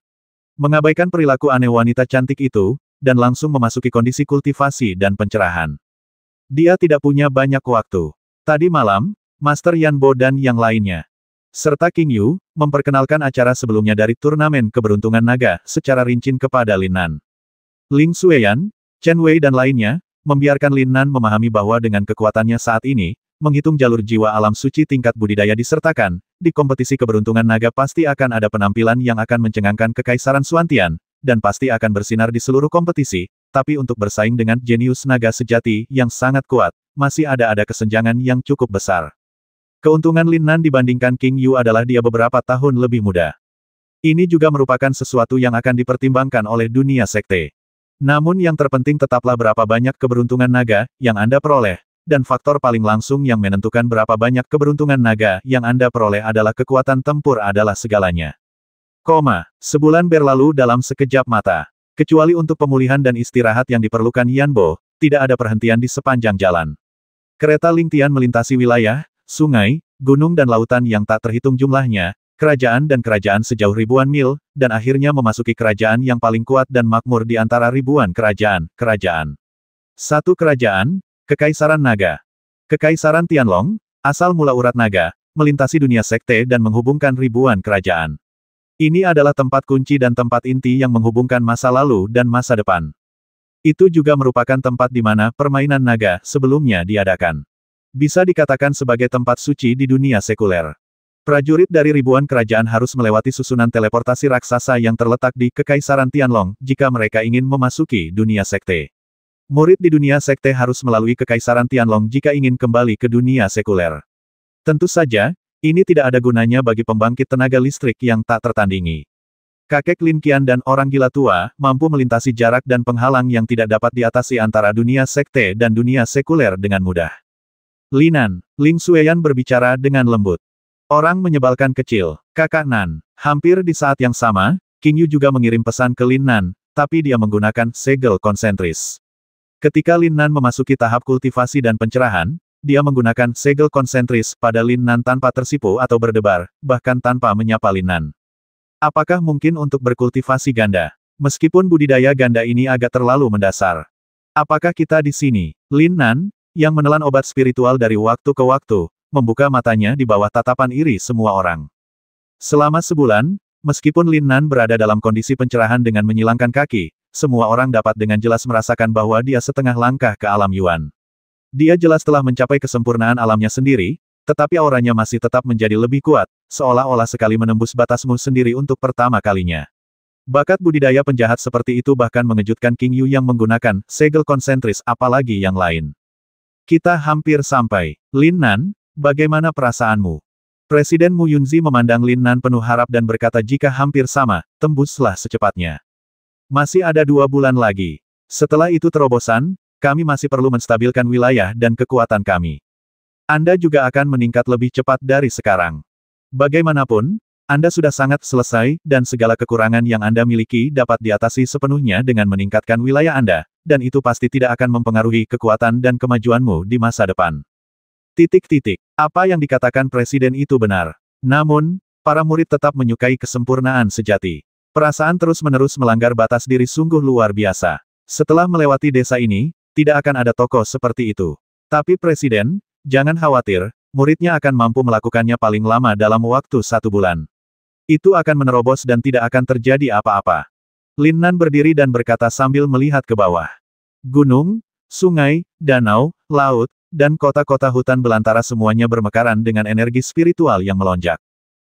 A: Mengabaikan perilaku aneh wanita cantik itu, dan langsung memasuki kondisi kultivasi dan pencerahan. Dia tidak punya banyak waktu. Tadi malam, Master Yan Bo dan yang lainnya, serta King Yu, memperkenalkan acara sebelumnya dari turnamen keberuntungan naga, secara rinci kepada Lin Nan. Ling Xueyan, Chen Wei dan lainnya, membiarkan Lin Nan memahami bahwa dengan kekuatannya saat ini, menghitung jalur jiwa alam suci tingkat budidaya disertakan, di kompetisi keberuntungan naga pasti akan ada penampilan yang akan mencengangkan Kekaisaran Suantian, dan pasti akan bersinar di seluruh kompetisi, tapi untuk bersaing dengan jenius naga sejati yang sangat kuat, masih ada kesenjangan yang cukup besar. Keuntungan Lin Nan dibandingkan King Yu adalah dia beberapa tahun lebih muda. Ini juga merupakan sesuatu yang akan dipertimbangkan oleh dunia sekte. Namun yang terpenting tetaplah berapa banyak keberuntungan naga yang Anda peroleh, dan faktor paling langsung yang menentukan berapa banyak keberuntungan naga yang Anda peroleh adalah kekuatan tempur adalah segalanya. Sebulan berlalu dalam sekejap mata. Kecuali untuk pemulihan dan istirahat yang diperlukan Yan Bo, tidak ada perhentian di sepanjang jalan. Kereta Lingtian melintasi wilayah, sungai, gunung dan lautan yang tak terhitung jumlahnya, kerajaan dan kerajaan sejauh ribuan mil, dan akhirnya memasuki kerajaan yang paling kuat dan makmur di antara ribuan kerajaan. Satu kerajaan, Kekaisaran Naga. Kekaisaran Tianlong, asal mula urat naga, melintasi dunia sekte dan menghubungkan ribuan kerajaan. Ini adalah tempat kunci dan tempat inti yang menghubungkan masa lalu dan masa depan. Itu juga merupakan tempat di mana permainan naga sebelumnya diadakan. Bisa dikatakan sebagai tempat suci di dunia sekuler. Prajurit dari ribuan kerajaan harus melewati susunan teleportasi raksasa yang terletak di Kekaisaran Tianlong jika mereka ingin memasuki dunia sekte. Murid di dunia sekte harus melalui Kekaisaran Tianlong jika ingin kembali ke dunia sekuler. Tentu saja, ini tidak ada gunanya bagi pembangkit tenaga listrik yang tak tertandingi. Kakek Lin Qian dan orang gila tua mampu melintasi jarak dan penghalang yang tidak dapat diatasi antara dunia sekte dan dunia sekuler dengan mudah. Linan, Ling Xueyan berbicara dengan lembut. Orang menyebalkan kecil, Kakak Nan. Hampir di saat yang sama, King Yu juga mengirim pesan ke Lin Nan, tapi dia menggunakan segel konsentris. Ketika Lin Nan memasuki tahap kultivasi dan pencerahan, dia menggunakan segel konsentris pada Lin Nan tanpa tersipu atau berdebar, bahkan tanpa menyapa Lin Nan. Apakah mungkin untuk berkultivasi ganda? Meskipun budidaya ganda ini agak terlalu mendasar. Apakah kita di sini? Lin Nan, yang menelan obat spiritual dari waktu ke waktu, membuka matanya di bawah tatapan iri semua orang. Selama sebulan, meskipun Lin Nan berada dalam kondisi pencerahan dengan menyilangkan kaki, semua orang dapat dengan jelas merasakan bahwa dia setengah langkah ke alam Yuan. Dia jelas telah mencapai kesempurnaan alamnya sendiri, tetapi auranya masih tetap menjadi lebih kuat, seolah-olah sekali menembus batasmu sendiri untuk pertama kalinya. Bakat budidaya penjahat seperti itu bahkan mengejutkan King Yu yang menggunakan segel konsentris, apalagi yang lain. Kita hampir sampai. Lin Nan, bagaimana perasaanmu? Presiden Mu Yunzi memandang Lin Nan penuh harap dan berkata jika hampir sama, tembuslah secepatnya. Masih ada 2 bulan lagi. Setelah itu terobosan, kami masih perlu menstabilkan wilayah dan kekuatan kami. Anda juga akan meningkat lebih cepat dari sekarang. Bagaimanapun, Anda sudah sangat selesai, dan segala kekurangan yang Anda miliki dapat diatasi sepenuhnya dengan meningkatkan wilayah Anda, dan itu pasti tidak akan mempengaruhi kekuatan dan kemajuanmu di masa depan. Apa yang dikatakan presiden itu benar. Namun, para murid tetap menyukai kesempurnaan sejati. Perasaan terus-menerus melanggar batas diri sungguh luar biasa. Setelah melewati desa ini, tidak akan ada tokoh seperti itu. Tapi presiden, jangan khawatir, muridnya akan mampu melakukannya paling lama dalam waktu 1 bulan. Itu akan menerobos dan tidak akan terjadi apa-apa. Lin Nan berdiri dan berkata sambil melihat ke bawah. Gunung, sungai, danau, laut, dan kota-kota hutan belantara semuanya bermekaran dengan energi spiritual yang melonjak.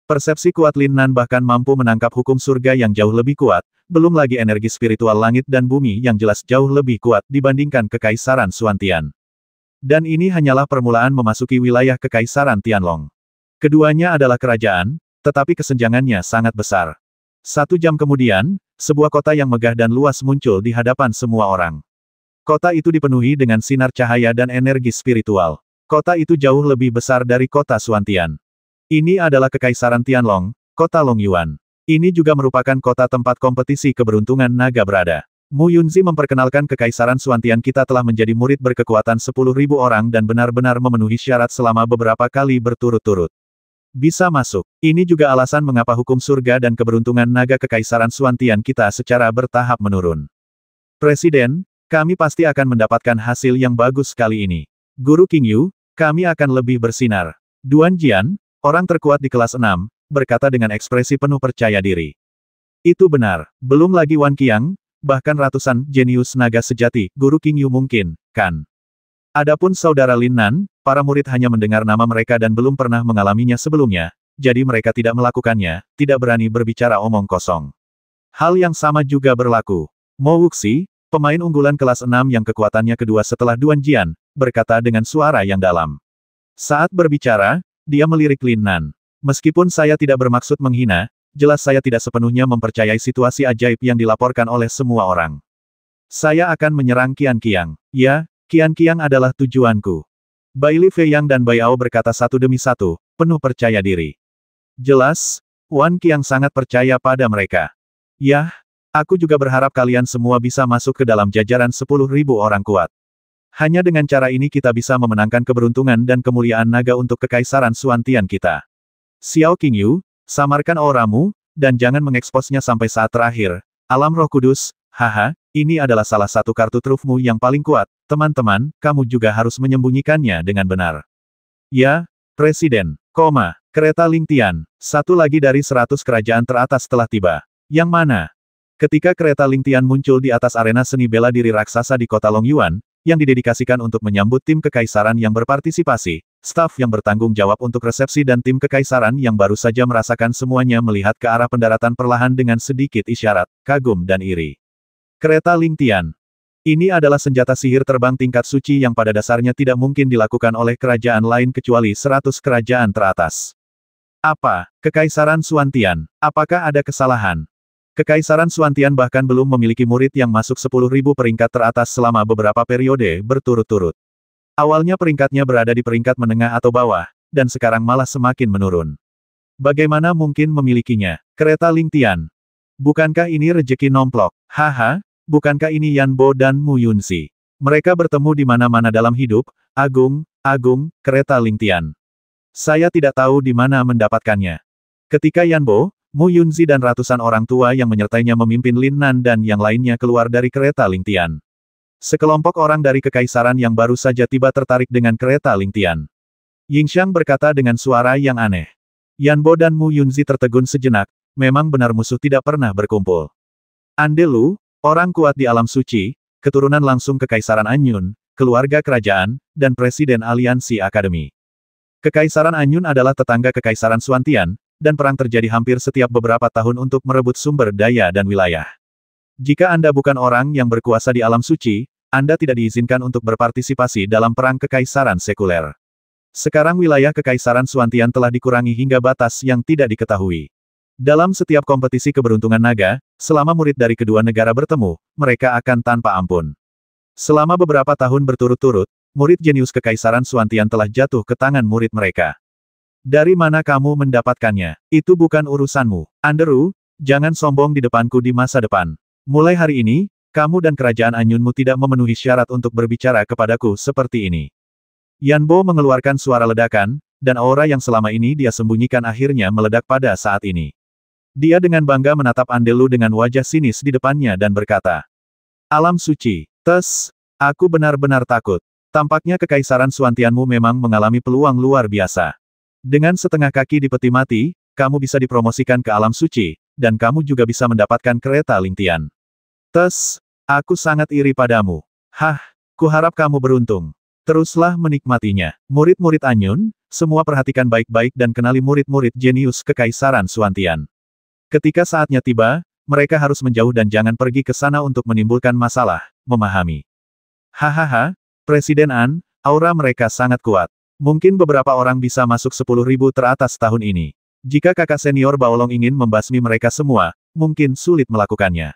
A: Persepsi kuat Lin Nan bahkan mampu menangkap hukum surga yang jauh lebih kuat, belum lagi energi spiritual langit dan bumi yang jelas jauh lebih kuat dibandingkan Kekaisaran Xuantian. Dan ini hanyalah permulaan memasuki wilayah Kekaisaran Tianlong. Keduanya adalah kerajaan, tetapi kesenjangannya sangat besar. 1 jam kemudian, sebuah kota yang megah dan luas muncul di hadapan semua orang. Kota itu dipenuhi dengan sinar cahaya dan energi spiritual. Kota itu jauh lebih besar dari kota Xuantian. Ini adalah Kekaisaran Tianlong, kota Longyuan. Ini juga merupakan kota tempat kompetisi keberuntungan naga berada. Mu Yunzi memperkenalkan Kekaisaran Xuantian kita telah menjadi murid berkekuatan 10.000 orang dan benar-benar memenuhi syarat selama beberapa kali berturut-turut. Bisa masuk. Ini juga alasan mengapa hukum surga dan keberuntungan naga Kekaisaran Xuantian kita secara bertahap menurun. Presiden, kami pasti akan mendapatkan hasil yang bagus kali ini. Guru King Yu, kami akan lebih bersinar. Duan Jian, orang terkuat di kelas 6, berkata dengan ekspresi penuh percaya diri. Itu benar. Belum lagi Wan Qiang, bahkan ratusan jenius naga sejati, Guru King Yu mungkin, kan? Adapun saudara Lin Nan, para murid hanya mendengar nama mereka dan belum pernah mengalaminya sebelumnya, jadi mereka tidak melakukannya, tidak berani berbicara omong kosong. Hal yang sama juga berlaku. Mo Wuxi, pemain unggulan kelas 6 yang kekuatannya kedua setelah Duan Jian, berkata dengan suara yang dalam. Saat berbicara, dia melirik Lin Nan. Meskipun saya tidak bermaksud menghina, jelas saya tidak sepenuhnya mempercayai situasi ajaib yang dilaporkan oleh semua orang. Saya akan menyerang Qian Qiang. Ya, Qian Qiang adalah tujuanku. Bai Li Feiyang dan Bai Ao berkata satu demi satu, penuh percaya diri. Jelas, Wan Qiang sangat percaya pada mereka. Yah, aku juga berharap kalian semua bisa masuk ke dalam jajaran 10.000 orang kuat. Hanya dengan cara ini kita bisa memenangkan keberuntungan dan kemuliaan naga untuk Kekaisaran Xuantian kita. Xiao King Yu, samarkan auramu, dan jangan mengeksposnya sampai saat terakhir. Alam Roh Kudus, haha, ini adalah salah satu kartu trufmu yang paling kuat. Teman-teman, kamu juga harus menyembunyikannya dengan benar. Ya, Presiden, kereta Ling Tian, satu lagi dari 100 kerajaan teratas telah tiba. Yang mana? Ketika kereta Ling Tian muncul di atas arena seni bela diri raksasa di kota Longyuan, yang didedikasikan untuk menyambut tim kekaisaran yang berpartisipasi, staf yang bertanggung jawab untuk resepsi dan tim kekaisaran yang baru saja merasakan semuanya melihat ke arah pendaratan perlahan dengan sedikit isyarat, kagum dan iri. Kereta Lingtian. Ini adalah senjata sihir terbang tingkat suci yang pada dasarnya tidak mungkin dilakukan oleh kerajaan lain kecuali 100 kerajaan teratas. Apa? Kekaisaran Xuantian. Apakah ada kesalahan? Kekaisaran Xuantian bahkan belum memiliki murid yang masuk 10.000 peringkat teratas selama beberapa periode berturut-turut. Awalnya peringkatnya berada di peringkat menengah atau bawah, dan sekarang malah semakin menurun. Bagaimana mungkin memilikinya? Kereta Lingtian. Bukankah ini rejeki nomplok? Haha, bukankah ini Yanbo dan Mu Yunzi? Mereka bertemu di mana-mana dalam hidup, agung, kereta Lingtian. Saya tidak tahu di mana mendapatkannya. Ketika Yanbo, Mu Yunzi dan ratusan orang tua yang menyertainya memimpin Lin Nan dan yang lainnya keluar dari kereta Lingtian. Sekelompok orang dari kekaisaran yang baru saja tiba tertarik dengan kereta Lingtian. Yingxiang berkata dengan suara yang aneh. Yanbo dan Mu Yunzi tertegun sejenak, memang benar musuh tidak pernah berkumpul. Andelu, orang kuat di alam suci, keturunan langsung kekaisaran Anyun, keluarga kerajaan, dan presiden aliansi akademi. Kekaisaran Anyun adalah tetangga kekaisaran Xuantian, dan perang terjadi hampir setiap beberapa tahun untuk merebut sumber daya dan wilayah. Jika Anda bukan orang yang berkuasa di alam suci, Anda tidak diizinkan untuk berpartisipasi dalam perang kekaisaran sekuler. Sekarang wilayah kekaisaran Xuantian telah dikurangi hingga batas yang tidak diketahui. Dalam setiap kompetisi keberuntungan naga, selama murid dari kedua negara bertemu, mereka akan tanpa ampun. Selama beberapa tahun berturut-turut, murid jenius kekaisaran Xuantian telah jatuh ke tangan murid mereka. Dari mana kamu mendapatkannya? Itu bukan urusanmu. Andrew, jangan sombong di depanku di masa depan. Mulai hari ini, kamu dan kerajaan Anyunmu tidak memenuhi syarat untuk berbicara kepadaku seperti ini. Yanbo mengeluarkan suara ledakan, dan aura yang selama ini dia sembunyikan akhirnya meledak pada saat ini. Dia dengan bangga menatap Andelu dengan wajah sinis di depannya dan berkata, "Alam suci, aku benar-benar takut. Tampaknya kekaisaran Xuantianmu memang mengalami peluang luar biasa. Dengan setengah kaki di peti mati, kamu bisa dipromosikan ke alam suci, dan kamu juga bisa mendapatkan kereta Lingtian. Aku sangat iri padamu. Kuharap kamu beruntung. Teruslah menikmatinya. Murid-murid Anyun, semua perhatikan baik-baik dan kenali murid-murid jenius kekaisaran Xuantian. Ketika saatnya tiba, mereka harus menjauh dan jangan pergi ke sana untuk menimbulkan masalah, memahami. Presiden An, aura mereka sangat kuat. Mungkin beberapa orang bisa masuk 10.000 teratas tahun ini. Jika kakak senior Baolong ingin membasmi mereka semua, mungkin sulit melakukannya.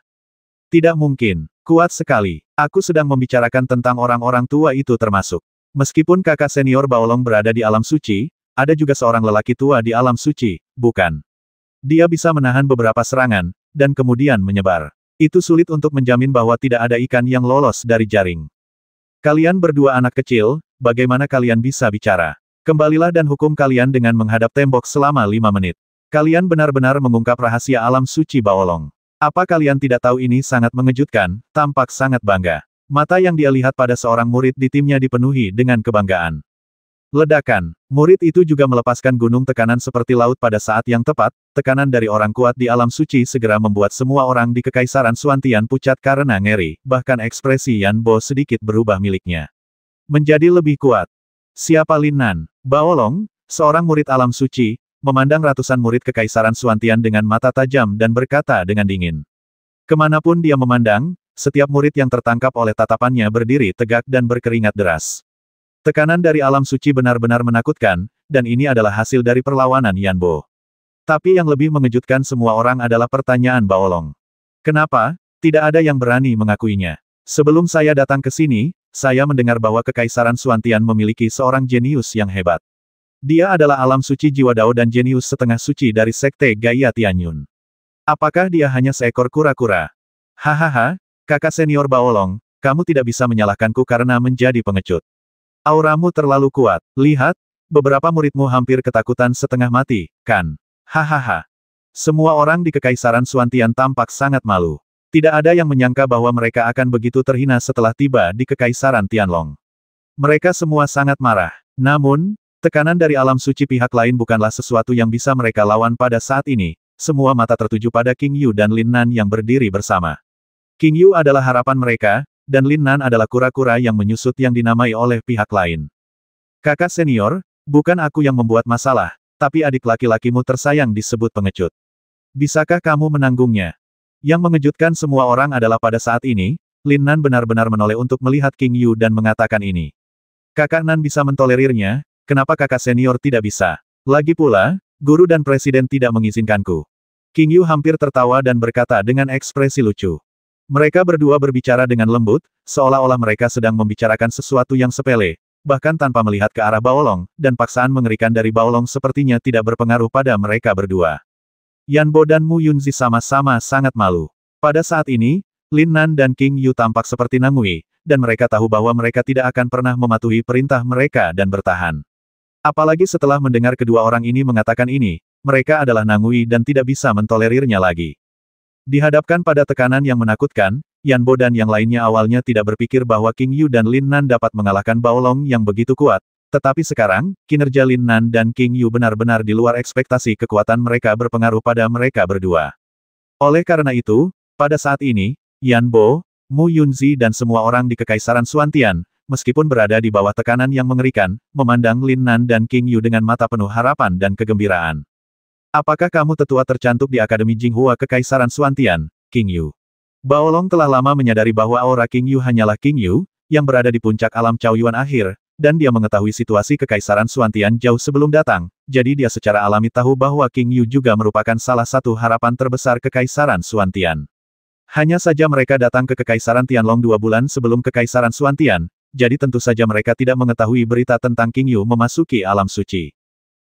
A: Tidak mungkin. Kuat sekali. Aku sedang membicarakan tentang orang-orang tua itu termasuk. Meskipun kakak senior Baolong berada di alam suci, ada juga seorang lelaki tua di alam suci, bukan? Dia bisa menahan beberapa serangan, dan kemudian menyebar. Itu sulit untuk menjamin bahwa tidak ada ikan yang lolos dari jaring. Kalian berdua anak kecil, bagaimana kalian bisa bicara? Kembalilah dan hukum kalian dengan menghadap tembok selama 5 menit. Kalian benar-benar mengungkap rahasia alam suci Baolong. Apa kalian tidak tahu ini sangat mengejutkan, tampak sangat bangga. Mata yang dia lihat pada seorang murid di timnya dipenuhi dengan kebanggaan. Ledakan. Murid itu juga melepaskan gunung tekanan seperti laut pada saat yang tepat, tekanan dari orang kuat di alam suci segera membuat semua orang di kekaisaran Xuantian pucat karena ngeri, bahkan ekspresi Yanbo sedikit berubah miliknya. Menjadi lebih kuat. Siapa Lin Nan? Baolong, seorang murid alam suci, memandang ratusan murid kekaisaran Xuantian dengan mata tajam dan berkata dengan dingin. Kemanapun dia memandang, setiap murid yang tertangkap oleh tatapannya berdiri tegak dan berkeringat deras. Tekanan dari alam suci benar-benar menakutkan, dan ini adalah hasil dari perlawanan Yanbo. Tapi yang lebih mengejutkan semua orang adalah pertanyaan Baolong. Kenapa, tidak ada yang berani mengakuinya? Sebelum saya datang ke sini, saya mendengar bahwa kekaisaran Xuantian memiliki seorang jenius yang hebat. Dia adalah alam suci jiwa Dao dan jenius setengah suci dari Sekte Gaia Tianyun. Apakah dia hanya seekor kura-kura? Kakak senior Baolong, kamu tidak bisa menyalahkanku karena menjadi pengecut. Auramu terlalu kuat. Lihat, beberapa muridmu hampir ketakutan setengah mati, kan? Semua orang di kekaisaran Xuantian tampak sangat malu. Tidak ada yang menyangka bahwa mereka akan begitu terhina setelah tiba di kekaisaran Tianlong. Mereka semua sangat marah. Namun, tekanan dari alam suci pihak lain bukanlah sesuatu yang bisa mereka lawan pada saat ini. Semua mata tertuju pada King Yu dan Lin Nan yang berdiri bersama. King Yu adalah harapan mereka, dan Lin Nan adalah kura-kura yang menyusut yang dinamai oleh pihak lain. Kakak senior, Bukan aku yang membuat masalah, tapi adik laki-lakimu tersayang disebut pengecut. Bisakah kamu menanggungnya? Yang mengejutkan semua orang adalah pada saat ini, Lin Nan benar-benar menoleh untuk melihat King Yu dan mengatakan ini. Kakak Nan bisa mentolerirnya, kenapa kakak senior tidak bisa? Lagi pula, guru dan presiden tidak mengizinkanku. King Yu hampir tertawa dan berkata dengan ekspresi lucu. Mereka berdua berbicara dengan lembut, seolah-olah mereka sedang membicarakan sesuatu yang sepele, bahkan tanpa melihat ke arah Baolong, dan paksaan mengerikan dari Baolong sepertinya tidak berpengaruh pada mereka berdua. Yan Bo dan Mu Yunzi sama-sama sangat malu. Pada saat ini, Lin Nan dan King Yu tampak seperti Nangui, dan mereka tahu bahwa mereka tidak akan pernah mematuhi perintah mereka dan bertahan. Apalagi setelah mendengar kedua orang ini mengatakan ini, mereka adalah Nangui dan tidak bisa mentolerirnya lagi. Dihadapkan pada tekanan yang menakutkan, Yan Bo dan yang lainnya awalnya tidak berpikir bahwa King Yu dan Lin Nan dapat mengalahkan Baolong yang begitu kuat. Tetapi sekarang, kinerja Lin Nan dan King Yu benar-benar di luar ekspektasi kekuatan mereka berpengaruh pada mereka berdua. Oleh karena itu, pada saat ini, Yan Bo, Mu Yunzi dan semua orang di Kekaisaran Xuantian, meskipun berada di bawah tekanan yang mengerikan, memandang Lin Nan dan King Yu dengan mata penuh harapan dan kegembiraan. Apakah kamu tetua tercantik di Akademi Jinghua Kekaisaran Xuantian, King Yu? Baolong telah lama menyadari bahwa aura King Yu hanyalah King Yu, yang berada di puncak alam Chaoyuan akhir, dan dia mengetahui situasi Kekaisaran Xuantian jauh sebelum datang, jadi dia secara alami tahu bahwa King Yu juga merupakan salah satu harapan terbesar Kekaisaran Xuantian. Hanya saja mereka datang ke Kekaisaran Tianlong 2 bulan sebelum Kekaisaran Xuantian, jadi tentu saja mereka tidak mengetahui berita tentang King Yu memasuki alam suci.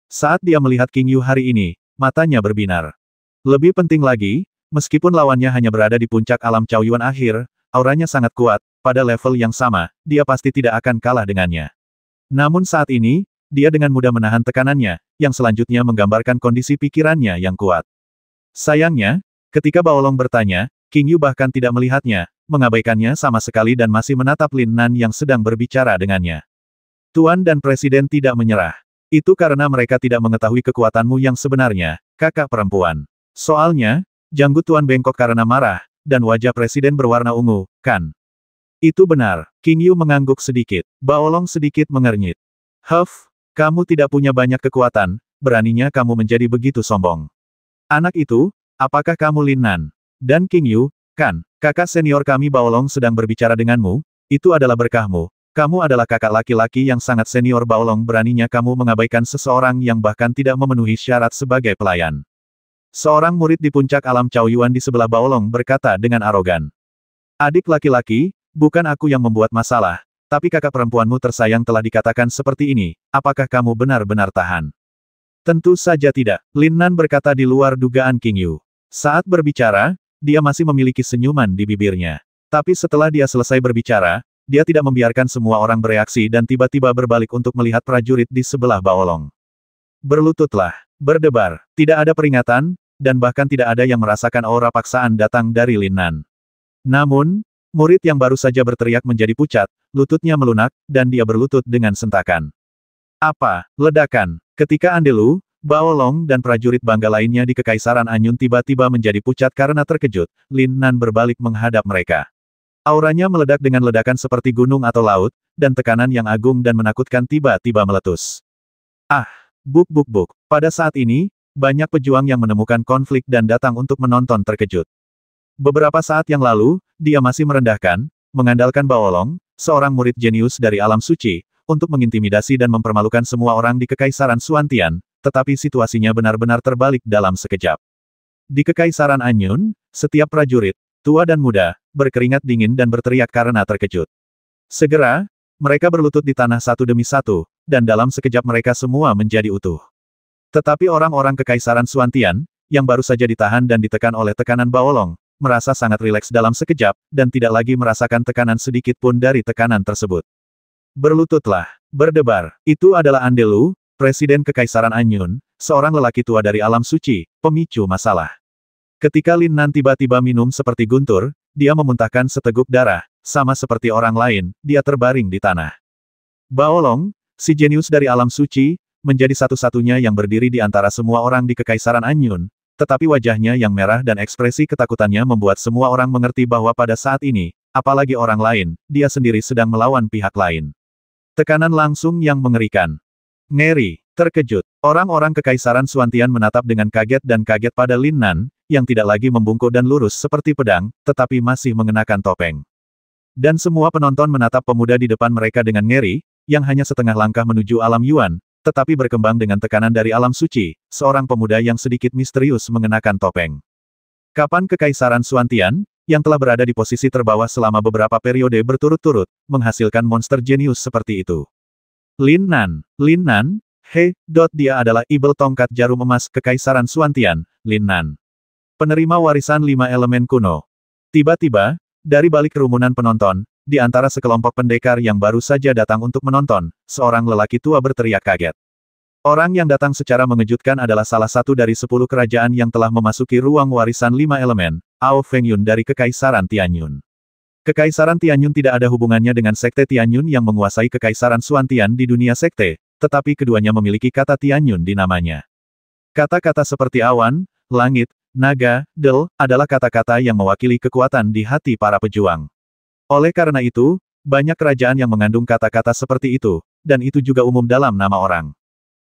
A: Saat dia melihat King Yu hari ini, matanya berbinar. Lebih penting lagi, meskipun lawannya hanya berada di puncak alam Chaoyuan akhir, auranya sangat kuat, pada level yang sama, dia pasti tidak akan kalah dengannya. Namun saat ini, dia dengan mudah menahan tekanannya, yang selanjutnya menggambarkan kondisi pikirannya yang kuat. Sayangnya, ketika Baolong bertanya, King Yu bahkan tidak melihatnya, mengabaikannya sama sekali dan masih menatap Lin Nan yang sedang berbicara dengannya. Tuan dan Presiden tidak menyerah. Itu karena mereka tidak mengetahui kekuatanmu yang sebenarnya, kakak perempuan. Soalnya, janggut Tuan bengkok karena marah, dan wajah Presiden berwarna ungu, kan? Itu benar. King Yu mengangguk sedikit. Baolong sedikit mengernyit. Huff, kamu tidak punya banyak kekuatan, beraninya kamu menjadi begitu sombong. Anak itu, apakah kamu Lin Nan? Dan King Yu, kan, kakak senior kami Baolong sedang berbicara denganmu, itu adalah berkahmu. Kamu adalah kakak laki-laki yang sangat senior Baolong, beraninya kamu mengabaikan seseorang yang bahkan tidak memenuhi syarat sebagai pelayan. Seorang murid di puncak alam Chaoyuan di sebelah Baolong berkata dengan arogan. Adik laki-laki, bukan aku yang membuat masalah, tapi kakak perempuanmu tersayang telah dikatakan seperti ini, apakah kamu benar-benar tahan? Tentu saja tidak, Lin Nan berkata di luar dugaan King Yu. Saat berbicara, dia masih memiliki senyuman di bibirnya. Tapi setelah dia selesai berbicara, dia tidak membiarkan semua orang bereaksi dan tiba-tiba berbalik untuk melihat prajurit di sebelah Baolong. Berlututlah, berdebar, tidak ada peringatan, dan bahkan tidak ada yang merasakan aura paksaan datang dari Lin Nan. Namun, murid yang baru saja berteriak menjadi pucat, lututnya melunak, dan dia berlutut dengan sentakan. Apa? Ledakan. Ketika Andelu, Baolong dan prajurit bangga lainnya di Kekaisaran Anyun tiba-tiba menjadi pucat karena terkejut, Lin Nan berbalik menghadap mereka. Auranya meledak dengan ledakan seperti gunung atau laut, dan tekanan yang agung dan menakutkan tiba-tiba meletus. Ah! Buk buk buk. Pada saat ini, banyak pejuang yang menemukan konflik dan datang untuk menonton terkejut. Beberapa saat yang lalu, dia masih merendahkan, mengandalkan Baolong, seorang murid jenius dari alam suci, untuk mengintimidasi dan mempermalukan semua orang di Kekaisaran Xuantian, tetapi situasinya benar-benar terbalik dalam sekejap. Di Kekaisaran Anyun, setiap prajurit, tua dan muda, berkeringat dingin dan berteriak karena terkejut. Segera, mereka berlutut di tanah satu demi satu, dan dalam sekejap mereka semua menjadi utuh. Tetapi orang-orang Kekaisaran Xuantian, yang baru saja ditahan dan ditekan oleh tekanan Baolong, merasa sangat rileks dalam sekejap, dan tidak lagi merasakan tekanan sedikit pun dari tekanan tersebut. Berlututlah, berdebar, itu adalah Andelu, Presiden Kekaisaran Anyun, seorang lelaki tua dari alam suci, pemicu masalah. Ketika Lin Nan tiba-tiba minum seperti guntur, dia memuntahkan seteguk darah, sama seperti orang lain, dia terbaring di tanah. Baolong, si jenius dari alam suci, menjadi satu-satunya yang berdiri di antara semua orang di Kekaisaran Anyun, tetapi wajahnya yang merah dan ekspresi ketakutannya membuat semua orang mengerti bahwa pada saat ini, apalagi orang lain, dia sendiri sedang melawan pihak lain. Tekanan langsung yang mengerikan. Ngeri, terkejut. Orang-orang Kekaisaran Suantian menatap dengan kaget dan kaget pada Lin Nan, yang tidak lagi membungkuk dan lurus seperti pedang, tetapi masih mengenakan topeng. Dan semua penonton menatap pemuda di depan mereka dengan ngeri, yang hanya setengah langkah menuju alam Yuan, tetapi berkembang dengan tekanan dari alam suci, seorang pemuda yang sedikit misterius mengenakan topeng. Kapan Kekaisaran Suantian, yang telah berada di posisi terbawah selama beberapa periode berturut-turut, menghasilkan monster jenius seperti itu? Lin Nan, dia adalah Ibel Tongkat Jarum Emas Kekaisaran Suantian, Lin Nan. Penerima warisan 5 elemen kuno. Tiba-tiba, dari balik kerumunan penonton, di antara sekelompok pendekar yang baru saja datang untuk menonton, seorang lelaki tua berteriak kaget. Orang yang datang secara mengejutkan adalah salah satu dari 10 kerajaan yang telah memasuki ruang warisan 5 elemen, Ao Fengyun dari Kekaisaran Tianyun. Kekaisaran Tianyun tidak ada hubungannya dengan Sekte Tianyun yang menguasai Kekaisaran Suantian di dunia sekte, tetapi keduanya memiliki kata Tianyun di namanya. Kata-kata seperti awan, langit, naga, del, adalah kata-kata yang mewakili kekuatan di hati para pejuang. Oleh karena itu, banyak kerajaan yang mengandung kata-kata seperti itu, dan itu juga umum dalam nama orang.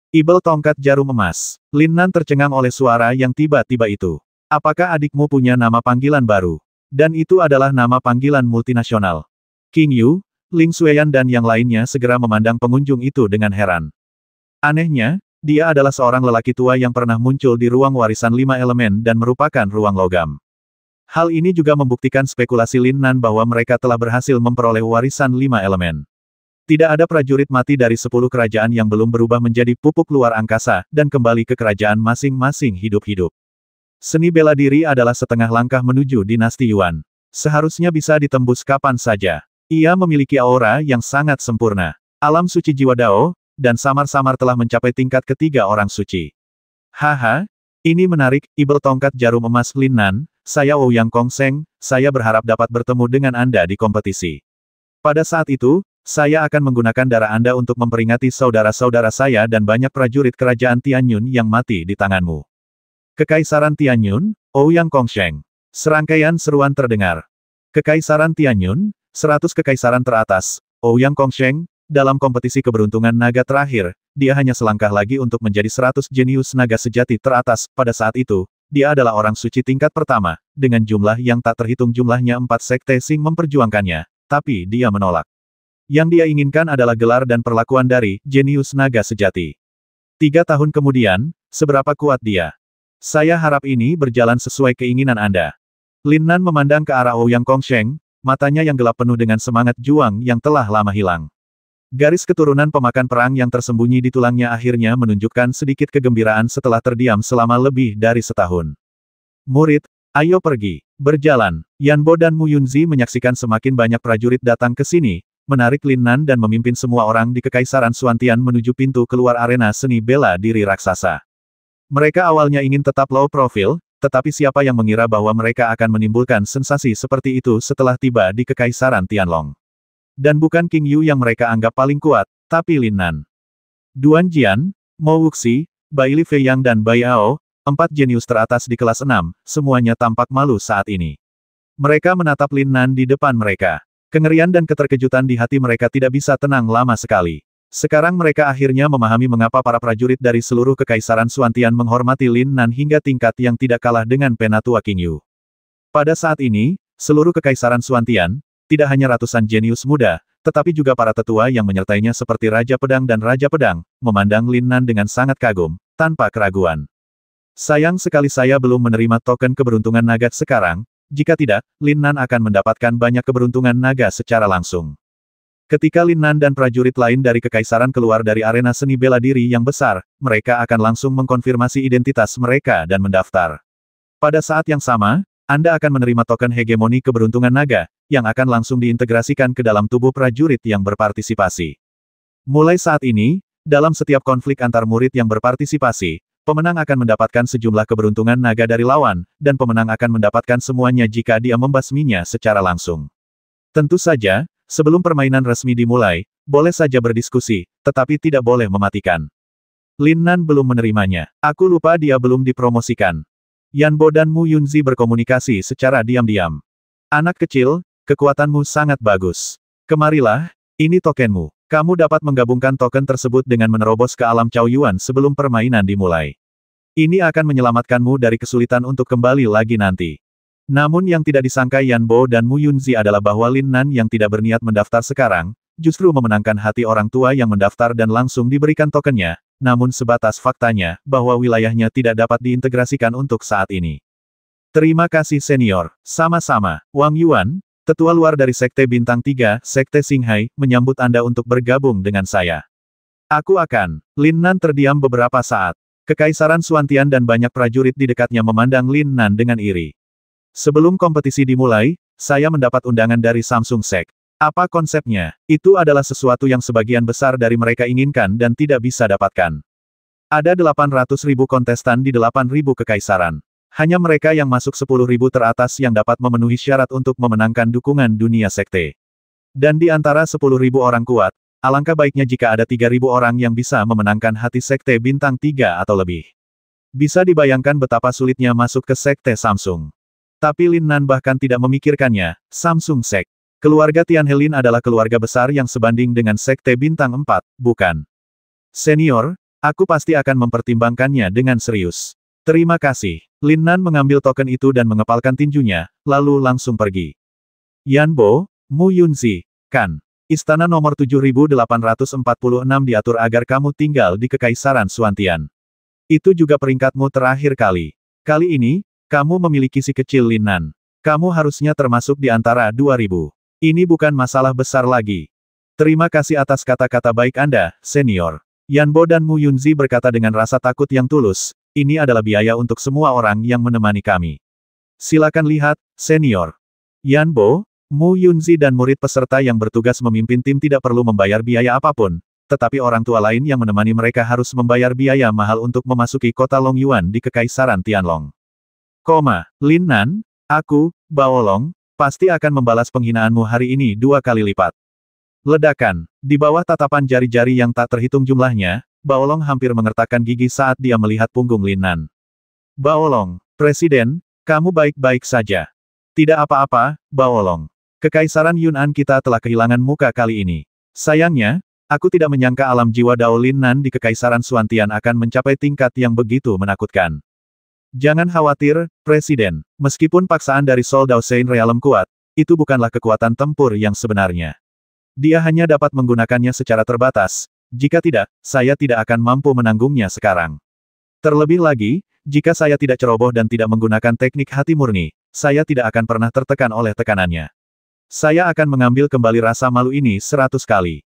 A: Ibel Tongkat Jarum Emas. Lin Nan tercengang oleh suara yang tiba-tiba itu. Apakah adikmu punya nama panggilan baru? Dan itu adalah nama panggilan multinasional. King Yu, Ling Xueyan dan yang lainnya segera memandang pengunjung itu dengan heran. Anehnya, dia adalah seorang lelaki tua yang pernah muncul di ruang warisan 5 elemen dan merupakan ruang logam. Hal ini juga membuktikan spekulasi Lin Nan bahwa mereka telah berhasil memperoleh warisan 5 elemen. Tidak ada prajurit mati dari 10 kerajaan yang belum berubah menjadi pupuk luar angkasa, dan kembali ke kerajaan masing-masing hidup-hidup. Seni bela diri adalah setengah langkah menuju dinasti Yuan. Seharusnya bisa ditembus kapan saja. Ia memiliki aura yang sangat sempurna. Alam suci jiwa Dao, dan samar-samar telah mencapai tingkat ketiga orang suci. Haha, ini menarik, Ibel Tongkat Jarum Emas Lin Nan, saya Ouyang Kongseng, saya berharap dapat bertemu dengan Anda di kompetisi. Pada saat itu, saya akan menggunakan darah Anda untuk memperingati saudara-saudara saya dan banyak prajurit kerajaan Tianyun yang mati di tanganmu. Kekaisaran Tianyun, Ouyang Kongseng. Serangkaian seruan terdengar. Kekaisaran Tianyun, 100 kekaisaran teratas, Ouyang Kongseng, dalam kompetisi keberuntungan naga terakhir, dia hanya selangkah lagi untuk menjadi 100 jenius naga sejati teratas. Pada saat itu, dia adalah orang suci tingkat pertama, dengan jumlah yang tak terhitung jumlahnya 4 sekte Sing memperjuangkannya, tapi dia menolak. Yang dia inginkan adalah gelar dan perlakuan dari jenius naga sejati. 3 tahun kemudian, seberapa kuat dia? Saya harap ini berjalan sesuai keinginan Anda. Lin Nan memandang ke arah Ouyang Kongseng, matanya yang gelap penuh dengan semangat juang yang telah lama hilang. Garis keturunan pemakan perang yang tersembunyi di tulangnya akhirnya menunjukkan sedikit kegembiraan setelah terdiam selama lebih dari setahun. Murid, ayo pergi, berjalan. Yanbo dan Mu Yunzi menyaksikan semakin banyak prajurit datang ke sini, menarik Lin Nan dan memimpin semua orang di Kekaisaran Suantian menuju pintu keluar arena seni bela diri raksasa. Mereka awalnya ingin tetap low profile, tetapi siapa yang mengira bahwa mereka akan menimbulkan sensasi seperti itu setelah tiba di Kekaisaran Tianlong. Dan bukan King Yu yang mereka anggap paling kuat, tapi Lin Nan. Duan Jian, Mo Wuxi, Bai Li Feiyang dan Bai Ao, 4 jenius teratas di kelas 6, semuanya tampak malu saat ini. Mereka menatap Lin Nan di depan mereka. Kengerian dan keterkejutan di hati mereka tidak bisa tenang lama sekali. Sekarang mereka akhirnya memahami mengapa para prajurit dari seluruh Kekaisaran Suantian menghormati Lin Nan hingga tingkat yang tidak kalah dengan penatua King Yu. Pada saat ini, seluruh Kekaisaran Suantian, tidak hanya ratusan jenius muda, tetapi juga para tetua yang menyertainya seperti Raja Pedang dan Raja Pedang, memandang Lin Nan dengan sangat kagum, tanpa keraguan. Sayang sekali saya belum menerima token keberuntungan naga sekarang, jika tidak, Lin Nan akan mendapatkan banyak keberuntungan naga secara langsung. Ketika Lin Nan dan prajurit lain dari Kekaisaran keluar dari arena seni bela diri yang besar, mereka akan langsung mengkonfirmasi identitas mereka dan mendaftar. Pada saat yang sama, Anda akan menerima token hegemoni keberuntungan naga, yang akan langsung diintegrasikan ke dalam tubuh prajurit yang berpartisipasi. Mulai saat ini, dalam setiap konflik antar murid yang berpartisipasi, pemenang akan mendapatkan sejumlah keberuntungan naga dari lawan, dan pemenang akan mendapatkan semuanya jika dia membasminya secara langsung. Tentu saja, sebelum permainan resmi dimulai, boleh saja berdiskusi, tetapi tidak boleh mematikan. Lin Nan belum menerimanya. Aku lupa dia belum dipromosikan. Yanbo dan Mu Yunzi berkomunikasi secara diam-diam. Anak kecil, kekuatanmu sangat bagus. Kemarilah, Ini tokenmu. Kamu dapat menggabungkan token tersebut dengan menerobos ke alam Cao Yuan sebelum permainan dimulai. Ini akan menyelamatkanmu dari kesulitan untuk kembali lagi nanti. Namun yang tidak disangka Yan Bo dan Mu Yunzi adalah bahwa Lin Nan yang tidak berniat mendaftar sekarang, justru memenangkan hati orang tua yang mendaftar dan langsung diberikan tokennya, namun sebatas faktanya, bahwa wilayahnya tidak dapat diintegrasikan untuk saat ini. Terima kasih senior. Sama-sama, Wang Yuan, tetua luar dari Sekte Bintang 3, Sekte Xinghai, menyambut Anda untuk bergabung dengan saya. Aku akan. Lin Nan terdiam beberapa saat. Kekaisaran Xuantian dan banyak prajurit di dekatnya memandang Lin Nan dengan iri. Sebelum kompetisi dimulai, saya mendapat undangan dari Samsung Sek. Apa konsepnya? Itu adalah sesuatu yang sebagian besar dari mereka inginkan dan tidak bisa dapatkan. Ada 800.000 kontestan di 8.000 kekaisaran. Hanya mereka yang masuk 10.000 teratas yang dapat memenuhi syarat untuk memenangkan dukungan dunia sekte. Dan di antara 10.000 orang kuat, alangkah baiknya jika ada 3.000 orang yang bisa memenangkan hati sekte bintang 3 atau lebih. Bisa dibayangkan betapa sulitnya masuk ke sekte Samsung. Tapi Lin Nan bahkan tidak memikirkannya, Samsung Sek. Keluarga Tianhelin adalah keluarga besar yang sebanding dengan sekte bintang 4, bukan? Senior, aku pasti akan mempertimbangkannya dengan serius. Terima kasih. Lin Nan mengambil token itu dan mengepalkan tinjunya, lalu langsung pergi. Yan Bo, Mu Yunzi, kan? Istana nomor 7846 diatur agar kamu tinggal di Kekaisaran Xuantian. Itu juga peringkatmu terakhir kali. Kali ini, kamu memiliki si kecil Lin Nan. Kamu harusnya termasuk di antara 2000. Ini bukan masalah besar lagi. Terima kasih atas kata-kata baik Anda, senior. Yan Bo dan Mu Yunzi berkata dengan rasa takut yang tulus. Ini adalah biaya untuk semua orang yang menemani kami. Silakan lihat, senior. Yan Bo, Mu Yunzi dan murid peserta yang bertugas memimpin tim tidak perlu membayar biaya apapun, tetapi orang tua lain yang menemani mereka harus membayar biaya mahal untuk memasuki kota Longyuan di Kekaisaran Tianlong. Lin Nan, aku, Baolong, pasti akan membalas penghinaanmu hari ini 2 kali lipat. Ledakan. Di bawah tatapan jari-jari yang tak terhitung jumlahnya, Baolong hampir mengertakkan gigi saat dia melihat punggung Lin Nan. Baolong, Presiden, kamu baik-baik saja. Tidak apa-apa, Baolong. Kekaisaran Yun'an kita telah kehilangan muka kali ini. Sayangnya, aku tidak menyangka alam jiwa Dao Lin Nan di Kekaisaran Xuantian akan mencapai tingkat yang begitu menakutkan. Jangan khawatir, Presiden. Meskipun paksaan dari Sol Dao Sein Realm kuat, itu bukanlah kekuatan tempur yang sebenarnya. Dia hanya dapat menggunakannya secara terbatas. Jika tidak, saya tidak akan mampu menanggungnya sekarang. Terlebih lagi, jika saya tidak ceroboh dan tidak menggunakan teknik hati murni, saya tidak akan pernah tertekan oleh tekanannya. Saya akan mengambil kembali rasa malu ini 100 kali.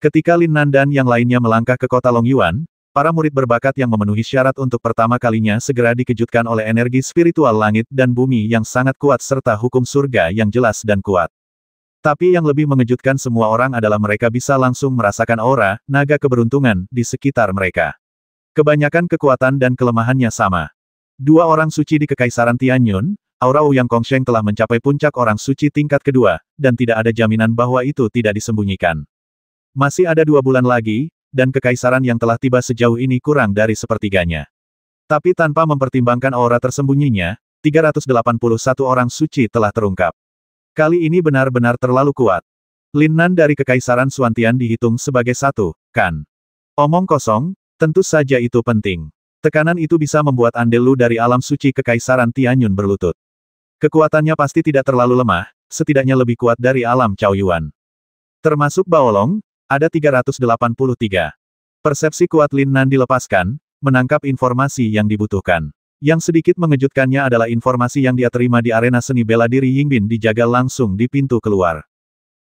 A: Ketika Lin Nan dan yang lainnya melangkah ke kota Longyuan, para murid berbakat yang memenuhi syarat untuk pertama kalinya segera dikejutkan oleh energi spiritual langit dan bumi yang sangat kuat serta hukum surga yang jelas dan kuat. Tapi yang lebih mengejutkan semua orang adalah mereka bisa langsung merasakan aura, naga keberuntungan, di sekitar mereka. Kebanyakan kekuatan dan kelemahannya sama. 2 orang suci di Kekaisaran Tianyun, aura Ouyang Kongsheng telah mencapai puncak orang suci tingkat kedua, dan tidak ada jaminan bahwa itu tidak disembunyikan. Masih ada 2 bulan lagi, dan kekaisaran yang telah tiba sejauh ini kurang dari sepertiganya. Tapi tanpa mempertimbangkan aura tersembunyinya, 381 orang suci telah terungkap. Kali ini benar-benar terlalu kuat. Lin Nan dari Kekaisaran Xuantian dihitung sebagai satu, kan? Omong kosong, tentu saja itu penting. Tekanan itu bisa membuat Andelu dari alam suci Kekaisaran Tianyun berlutut. Kekuatannya pasti tidak terlalu lemah, setidaknya lebih kuat dari alam Cao Yuan. Termasuk Baolong, ada 383. Persepsi kuat Lin Nan dilepaskan, menangkap informasi yang dibutuhkan. Yang sedikit mengejutkannya adalah informasi yang dia terima di arena seni bela diri Yingbin dijaga langsung di pintu keluar.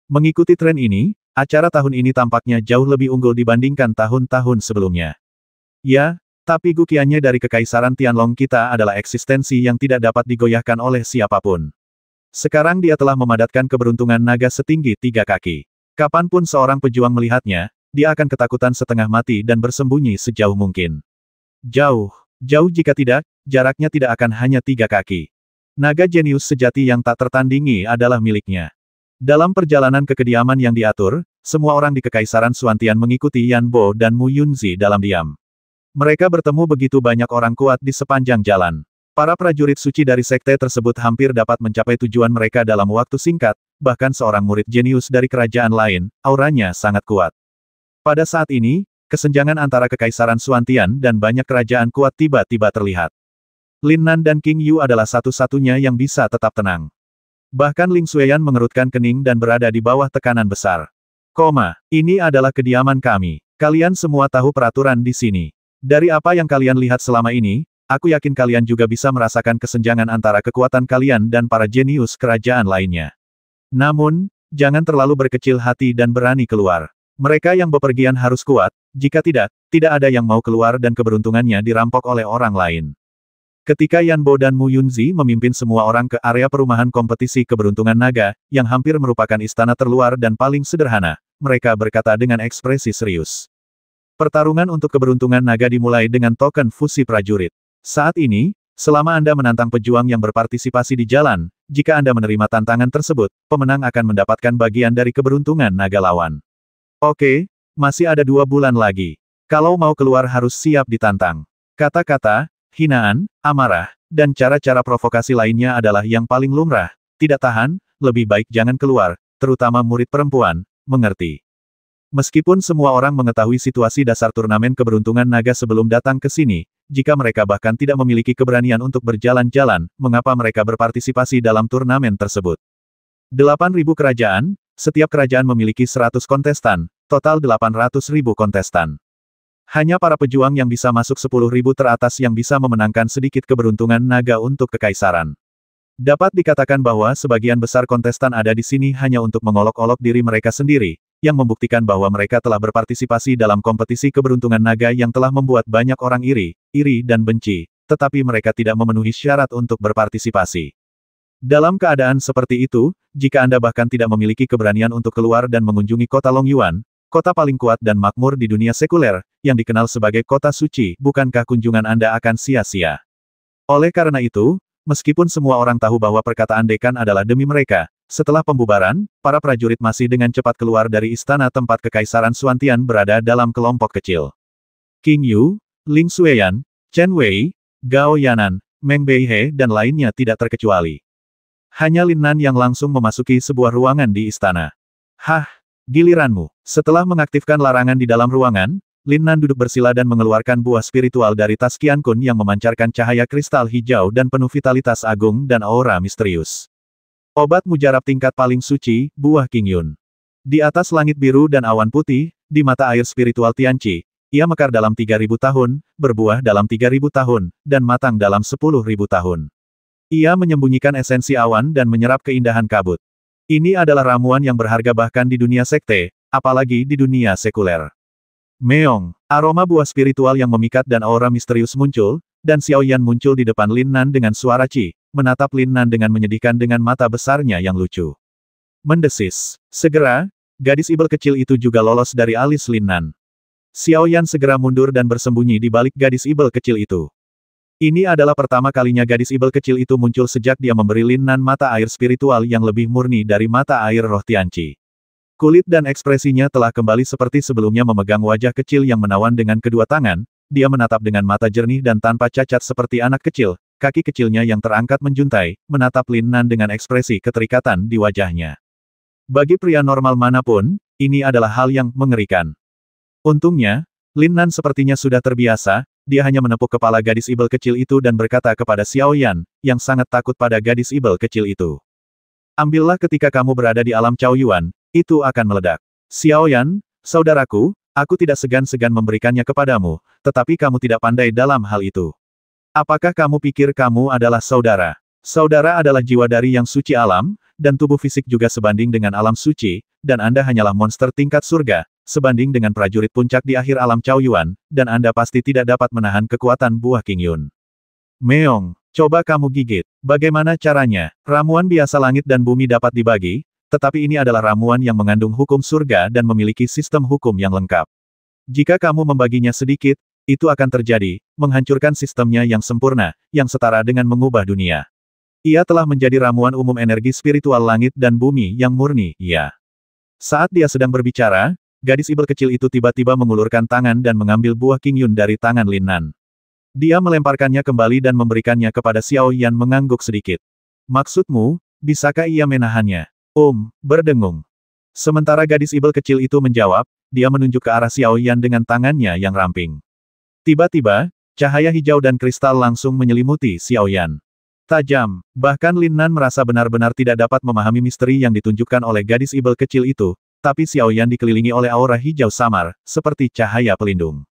A: Mengikuti tren ini, acara tahun ini tampaknya jauh lebih unggul dibandingkan tahun-tahun sebelumnya. Ya, tapi gukiannya dari Kekaisaran Tianlong kita adalah eksistensi yang tidak dapat digoyahkan oleh siapapun. Sekarang dia telah memadatkan keberuntungan naga setinggi 3 kaki. Kapanpun seorang pejuang melihatnya, dia akan ketakutan setengah mati dan bersembunyi sejauh mungkin. Jauh jika tidak, jaraknya tidak akan hanya 3 kaki. Naga jenius sejati yang tak tertandingi adalah miliknya. Dalam perjalanan ke kediaman yang diatur, semua orang di Kekaisaran Xuantian mengikuti Yan Bo dan Mu Yunzi dalam diam. Mereka bertemu begitu banyak orang kuat di sepanjang jalan. Para prajurit suci dari sekte tersebut hampir dapat mencapai tujuan mereka dalam waktu singkat, bahkan seorang murid jenius dari kerajaan lain, auranya sangat kuat. Pada saat ini, kesenjangan antara Kekaisaran Xuantian dan banyak kerajaan kuat tiba-tiba terlihat. Lin Nan dan King Yu adalah satu-satunya yang bisa tetap tenang. Bahkan Ling Xueyan mengerutkan kening dan berada di bawah tekanan besar. Ini adalah kediaman kami. Kalian semua tahu peraturan di sini. Dari apa yang kalian lihat selama ini, aku yakin kalian juga bisa merasakan kesenjangan antara kekuatan kalian dan para jenius kerajaan lainnya. Namun, jangan terlalu berkecil hati dan berani keluar. Mereka yang bepergian harus kuat, jika tidak, tidak ada yang mau keluar dan keberuntungannya dirampok oleh orang lain. Ketika Yan Bo dan Mu Yunzi memimpin semua orang ke area perumahan kompetisi keberuntungan naga, yang hampir merupakan istana terluar dan paling sederhana, mereka berkata dengan ekspresi serius. Pertarungan untuk keberuntungan naga dimulai dengan token fusi prajurit. Saat ini, selama Anda menantang pejuang yang berpartisipasi di jalan, jika Anda menerima tantangan tersebut, pemenang akan mendapatkan bagian dari keberuntungan naga lawan. Oke, masih ada 2 bulan lagi. Kalau mau keluar harus siap ditantang. Kata-kata, hinaan, amarah, dan cara-cara provokasi lainnya adalah yang paling lumrah. Tidak tahan, lebih baik jangan keluar, terutama murid perempuan, mengerti. Meskipun semua orang mengetahui situasi dasar turnamen keberuntungan naga sebelum datang ke sini, jika mereka bahkan tidak memiliki keberanian untuk berjalan-jalan, mengapa mereka berpartisipasi dalam turnamen tersebut? 8.000 kerajaan, setiap kerajaan memiliki 100 kontestan, total 800.000 kontestan. Hanya para pejuang yang bisa masuk 10.000 teratas yang bisa memenangkan sedikit keberuntungan naga untuk kekaisaran. Dapat dikatakan bahwa sebagian besar kontestan ada di sini hanya untuk mengolok-olok diri mereka sendiri, yang membuktikan bahwa mereka telah berpartisipasi dalam kompetisi keberuntungan naga yang telah membuat banyak orang iri dan benci, tetapi mereka tidak memenuhi syarat untuk berpartisipasi. Dalam keadaan seperti itu, jika Anda bahkan tidak memiliki keberanian untuk keluar dan mengunjungi kota Longyuan, kota paling kuat dan makmur di dunia sekuler, yang dikenal sebagai kota suci, bukankah kunjungan Anda akan sia-sia? Oleh karena itu, meskipun semua orang tahu bahwa perkataan dekan adalah demi mereka, setelah pembubaran, para prajurit masih dengan cepat keluar dari istana tempat Kekaisaran Xuantian berada dalam kelompok kecil. King Yu, Ling Xueyan, Chen Wei, Gao Yanan, Meng Beihe dan lainnya tidak terkecuali. Hanya Lin Nan yang langsung memasuki sebuah ruangan di istana. Hah, giliranmu. Setelah mengaktifkan larangan di dalam ruangan, Lin Nan duduk bersila dan mengeluarkan buah spiritual dari tas Qian Kun yang memancarkan cahaya kristal hijau dan penuh vitalitas agung dan aura misterius. Obat mujarab tingkat paling suci, buah King Yun. Di atas langit biru dan awan putih, di mata air spiritual Tianqi, ia mekar dalam 3.000 tahun, berbuah dalam 3.000 tahun, dan matang dalam 10.000 tahun. Ia menyembunyikan esensi awan dan menyerap keindahan kabut. Ini adalah ramuan yang berharga bahkan di dunia sekte, apalagi di dunia sekuler. Meong, aroma buah spiritual yang memikat dan aura misterius muncul, dan Xiao Yan muncul di depan Lin Nan dengan suara Qi, menatap Lin Nan dengan menyedihkan dengan mata besarnya yang lucu. Mendesis. Segera, gadis ibel kecil itu juga lolos dari alis Lin Nan. Xiao Yan segera mundur dan bersembunyi di balik gadis ibel kecil itu. Ini adalah pertama kalinya gadis ibel kecil itu muncul sejak dia memberi Lin Nan mata air spiritual yang lebih murni dari mata air roh Tianqi. Kulit dan ekspresinya telah kembali seperti sebelumnya memegang wajah kecil yang menawan dengan kedua tangan, dia menatap dengan mata jernih dan tanpa cacat seperti anak kecil, kaki kecilnya yang terangkat menjuntai, menatap Lin Nan dengan ekspresi keterikatan di wajahnya. Bagi pria normal manapun, ini adalah hal yang mengerikan. Untungnya, Lin Nan sepertinya sudah terbiasa, dia hanya menepuk kepala gadis ibel kecil itu dan berkata kepada Xiao Yan, yang sangat takut pada gadis ibel kecil itu. Ambillah ketika kamu berada di alam Chaoyuan, itu akan meledak. Xiao Yan, saudaraku, aku tidak segan-segan memberikannya kepadamu, tetapi kamu tidak pandai dalam hal itu. Apakah kamu pikir kamu adalah saudara? Saudara adalah jiwa dari yang suci alam, dan tubuh fisik juga sebanding dengan alam suci, dan Anda hanyalah monster tingkat surga, sebanding dengan prajurit puncak di akhir alam Chaoyuan, dan Anda pasti tidak dapat menahan kekuatan buah King Yun. Meong, coba kamu gigit. Bagaimana caranya? Ramuan biasa langit dan bumi dapat dibagi, tetapi ini adalah ramuan yang mengandung hukum surga dan memiliki sistem hukum yang lengkap. Jika kamu membaginya sedikit, itu akan terjadi, menghancurkan sistemnya yang sempurna, yang setara dengan mengubah dunia. Ia telah menjadi ramuan umum energi spiritual langit dan bumi yang murni, ya. Saat dia sedang berbicara, gadis ibel kecil itu tiba-tiba mengulurkan tangan dan mengambil buah King Yun dari tangan Lin Nan. Dia melemparkannya kembali dan memberikannya kepada Xiao Yan mengangguk sedikit. Maksudmu, bisakah ia menahannya? Berdengung. Sementara gadis ibel kecil itu menjawab, dia menunjuk ke arah Xiao Yan dengan tangannya yang ramping. Tiba-tiba, cahaya hijau dan kristal langsung menyelimuti Xiao Yan. Tajam, bahkan Lin Nan merasa benar-benar tidak dapat memahami misteri yang ditunjukkan oleh gadis ibel kecil itu, tapi Xiao Yan dikelilingi oleh aura hijau samar, seperti cahaya pelindung.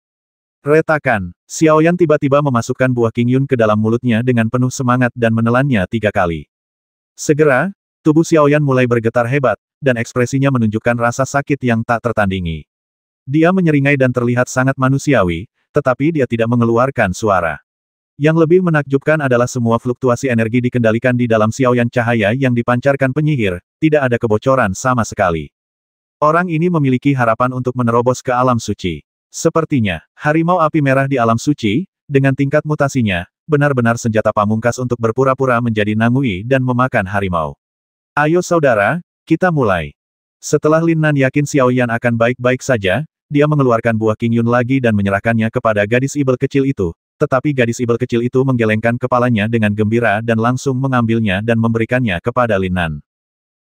A: Retakan, Xiao Yan tiba-tiba memasukkan buah King Yun ke dalam mulutnya dengan penuh semangat dan menelannya 3 kali. Segera, tubuh Xiao Yan mulai bergetar hebat, dan ekspresinya menunjukkan rasa sakit yang tak tertandingi. Dia menyeringai dan terlihat sangat manusiawi, tetapi dia tidak mengeluarkan suara. Yang lebih menakjubkan adalah semua fluktuasi energi dikendalikan di dalam Xiao Yan cahaya yang dipancarkan penyihir, tidak ada kebocoran sama sekali. Orang ini memiliki harapan untuk menerobos ke alam suci. Sepertinya, harimau api merah di alam suci, dengan tingkat mutasinya, benar-benar senjata pamungkas untuk berpura-pura menjadi Nangui dan memakan harimau. Ayo saudara, kita mulai. Setelah Lin Nan yakin Xiao Yan akan baik-baik saja, dia mengeluarkan buah King Yun lagi dan menyerahkannya kepada gadis ibel kecil itu. Tetapi gadis ibel kecil itu menggelengkan kepalanya dengan gembira dan langsung mengambilnya dan memberikannya kepada Lin Nan.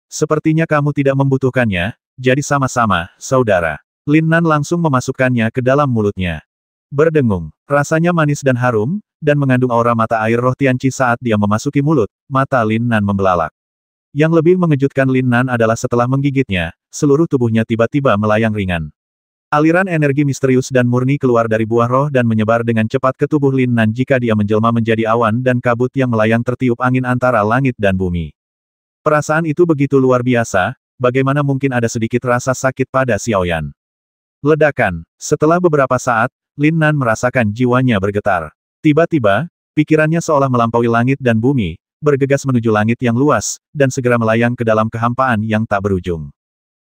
A: Sepertinya kamu tidak membutuhkannya, jadi sama-sama, saudara. Lin Nan langsung memasukkannya ke dalam mulutnya. Berdengung, rasanya manis dan harum, dan mengandung aura mata air roh Tianqi saat dia memasuki mulut, mata Lin Nan membelalak. Yang lebih mengejutkan Lin Nan adalah setelah menggigitnya, seluruh tubuhnya tiba-tiba melayang ringan. Aliran energi misterius dan murni keluar dari buah roh dan menyebar dengan cepat ke tubuh Lin Nan jika dia menjelma menjadi awan dan kabut yang melayang tertiup angin antara langit dan bumi. Perasaan itu begitu luar biasa, bagaimana mungkin ada sedikit rasa sakit pada Xiao Yan. Ledakan, setelah beberapa saat, Lin Nan merasakan jiwanya bergetar. Tiba-tiba, pikirannya seolah melampaui langit dan bumi, bergegas menuju langit yang luas, dan segera melayang ke dalam kehampaan yang tak berujung.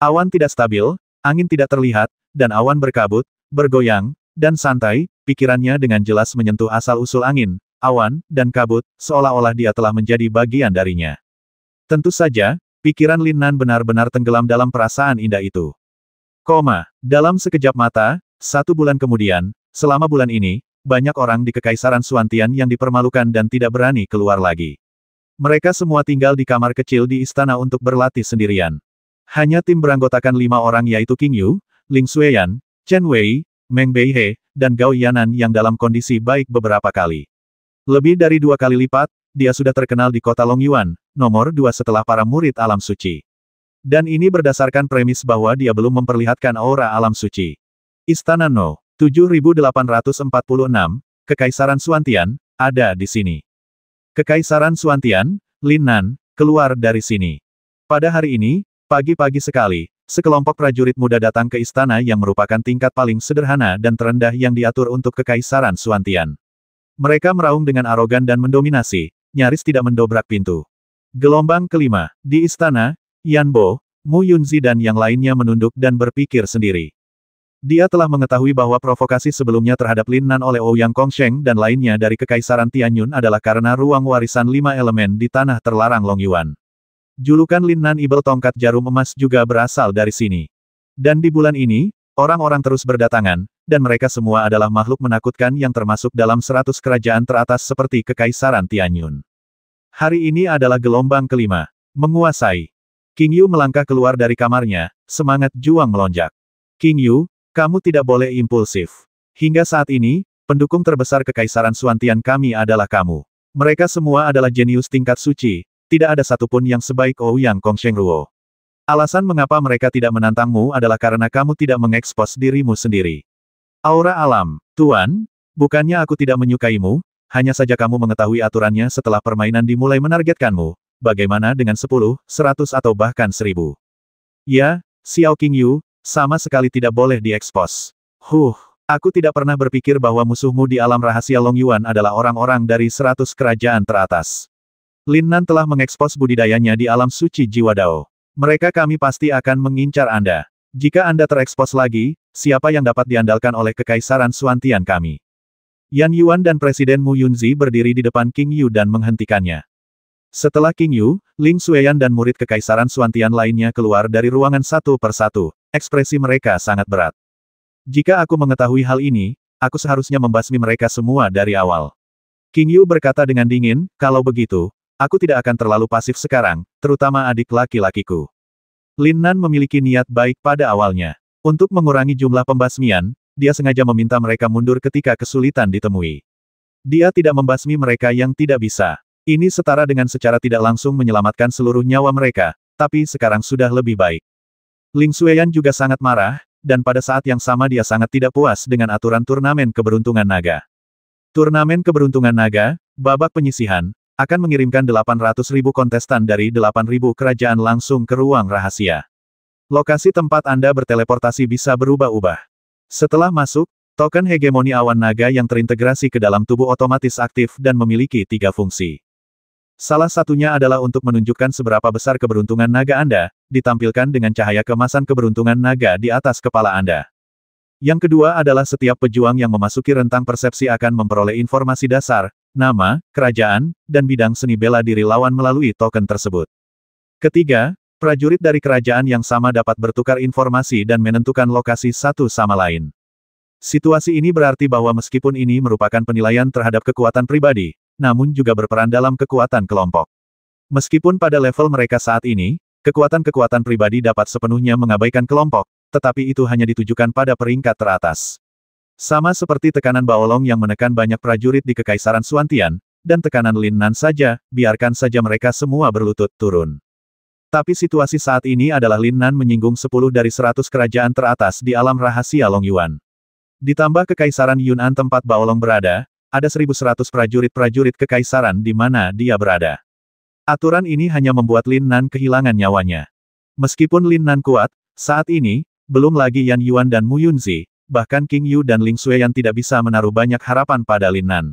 A: Awan tidak stabil, angin tidak terlihat, dan awan berkabut, bergoyang, dan santai, pikirannya dengan jelas menyentuh asal-usul angin, awan, dan kabut, seolah-olah dia telah menjadi bagian darinya. Tentu saja, pikiran Lin Nan benar-benar tenggelam dalam perasaan indah itu. Dalam sekejap mata, 1 bulan kemudian, selama bulan ini, banyak orang di Kekaisaran Xuantian yang dipermalukan dan tidak berani keluar lagi. Mereka semua tinggal di kamar kecil di istana untuk berlatih sendirian. Hanya tim beranggotakan 5 orang yaitu King Yu, Ling Xueyan, Chen Wei, Meng Beihe, dan Gao Yanan yang dalam kondisi baik beberapa kali. Lebih dari 2 kali lipat, dia sudah terkenal di kota Longyuan, nomor 2 setelah para murid alam suci. Dan ini berdasarkan premis bahwa dia belum memperlihatkan aura alam suci. Istana No. 7846, Kekaisaran Xuantian, ada di sini. Kekaisaran Xuantian, Lin Nan, keluar dari sini. Pada hari ini, pagi-pagi sekali, sekelompok prajurit muda datang ke istana yang merupakan tingkat paling sederhana dan terendah yang diatur untuk Kekaisaran Xuantian. Mereka meraung dengan arogan dan mendominasi, nyaris tidak mendobrak pintu. Gelombang kelima, di istana, Yan Bo, Mu Yunzi dan yang lainnya menunduk dan berpikir sendiri. Dia telah mengetahui bahwa provokasi sebelumnya terhadap Lin Nan oleh Ouyang Kongsheng dan lainnya dari Kekaisaran Tianyun adalah karena ruang warisan 5 elemen di tanah terlarang Longyuan. Julukan Lin Nan Ibel Tongkat Jarum Emas juga berasal dari sini. Dan di bulan ini, orang-orang terus berdatangan, dan mereka semua adalah makhluk menakutkan yang termasuk dalam 100 kerajaan teratas seperti Kekaisaran Tianyun. Hari ini adalah gelombang kelima. Menguasai. King Yu melangkah keluar dari kamarnya, semangat juang melonjak. King Yu, kamu tidak boleh impulsif. Hingga saat ini, pendukung terbesar Kekaisaran Xuantian kami adalah kamu. Mereka semua adalah jenius tingkat suci, tidak ada satupun yang sebaik Ouyang Kongsheng Ruo. Alasan mengapa mereka tidak menantangmu adalah karena kamu tidak mengekspos dirimu sendiri. Aura alam, Tuan, bukannya aku tidak menyukaimu, hanya saja kamu mengetahui aturannya setelah permainan dimulai menargetkanmu, bagaimana dengan 10, 100 atau bahkan 1000. Ya, Xiao King Yu, sama sekali tidak boleh diekspos. Aku tidak pernah berpikir bahwa musuhmu di alam rahasia Longyuan adalah orang-orang dari 100 kerajaan teratas. Lin Nan telah mengekspos budidayanya di alam suci Jiwa Dao. Mereka kami pasti akan mengincar Anda. Jika Anda terekspos lagi, siapa yang dapat diandalkan oleh Kekaisaran Xuantian kami? Yan Yuan dan Presiden Mu Yunzi berdiri di depan King Yu dan menghentikannya. Setelah King Yu, Ling Xueyan dan murid Kekaisaran Xuantian lainnya keluar dari ruangan satu persatu. Ekspresi mereka sangat berat. Jika aku mengetahui hal ini, aku seharusnya membasmi mereka semua dari awal. King Yu berkata dengan dingin, kalau begitu, aku tidak akan terlalu pasif sekarang, terutama adik laki-lakiku. Lin Nan memiliki niat baik pada awalnya. Untuk mengurangi jumlah pembasmian, dia sengaja meminta mereka mundur ketika kesulitan ditemui. Dia tidak membasmi mereka yang tidak bisa. Ini setara dengan secara tidak langsung menyelamatkan seluruh nyawa mereka, tapi sekarang sudah lebih baik. Ling Xueyan juga sangat marah, dan pada saat yang sama dia sangat tidak puas dengan aturan turnamen keberuntungan naga. Turnamen keberuntungan naga, babak penyisihan, akan mengirimkan 800.000 kontestan dari 8.000 kerajaan langsung ke ruang rahasia. Lokasi tempat Anda berteleportasi bisa berubah-ubah. Setelah masuk, token hegemoni awan naga yang terintegrasi ke dalam tubuh otomatis aktif dan memiliki 3 fungsi. Salah satunya adalah untuk menunjukkan seberapa besar keberuntungan naga Anda, ditampilkan dengan cahaya keemasan keberuntungan naga di atas kepala Anda. Yang kedua adalah setiap pejuang yang memasuki rentang persepsi akan memperoleh informasi dasar, nama, kerajaan, dan bidang seni bela diri lawan melalui token tersebut. Ketiga, prajurit dari kerajaan yang sama dapat bertukar informasi dan menentukan lokasi satu sama lain. Situasi ini berarti bahwa meskipun ini merupakan penilaian terhadap kekuatan pribadi, namun juga berperan dalam kekuatan kelompok. Meskipun pada level mereka saat ini, kekuatan-kekuatan pribadi dapat sepenuhnya mengabaikan kelompok, tetapi itu hanya ditujukan pada peringkat teratas. Sama seperti tekanan Baolong yang menekan banyak prajurit di Kekaisaran Xuantian, dan tekanan Lin Nan saja, biarkan saja mereka semua berlutut turun. Tapi situasi saat ini adalah Lin Nan menyinggung 10 dari 100 kerajaan teratas di alam rahasia Long Yuan. Ditambah Kekaisaran Yun'an tempat Baolong berada, ada 1.100 prajurit-prajurit kekaisaran di mana dia berada. Aturan ini hanya membuat Lin Nan kehilangan nyawanya. Meskipun Lin Nan kuat, saat ini, belum lagi Yan Yuan dan Mu Yunzi, bahkan King Yu dan Ling Xueyan tidak bisa menaruh banyak harapan pada Lin Nan.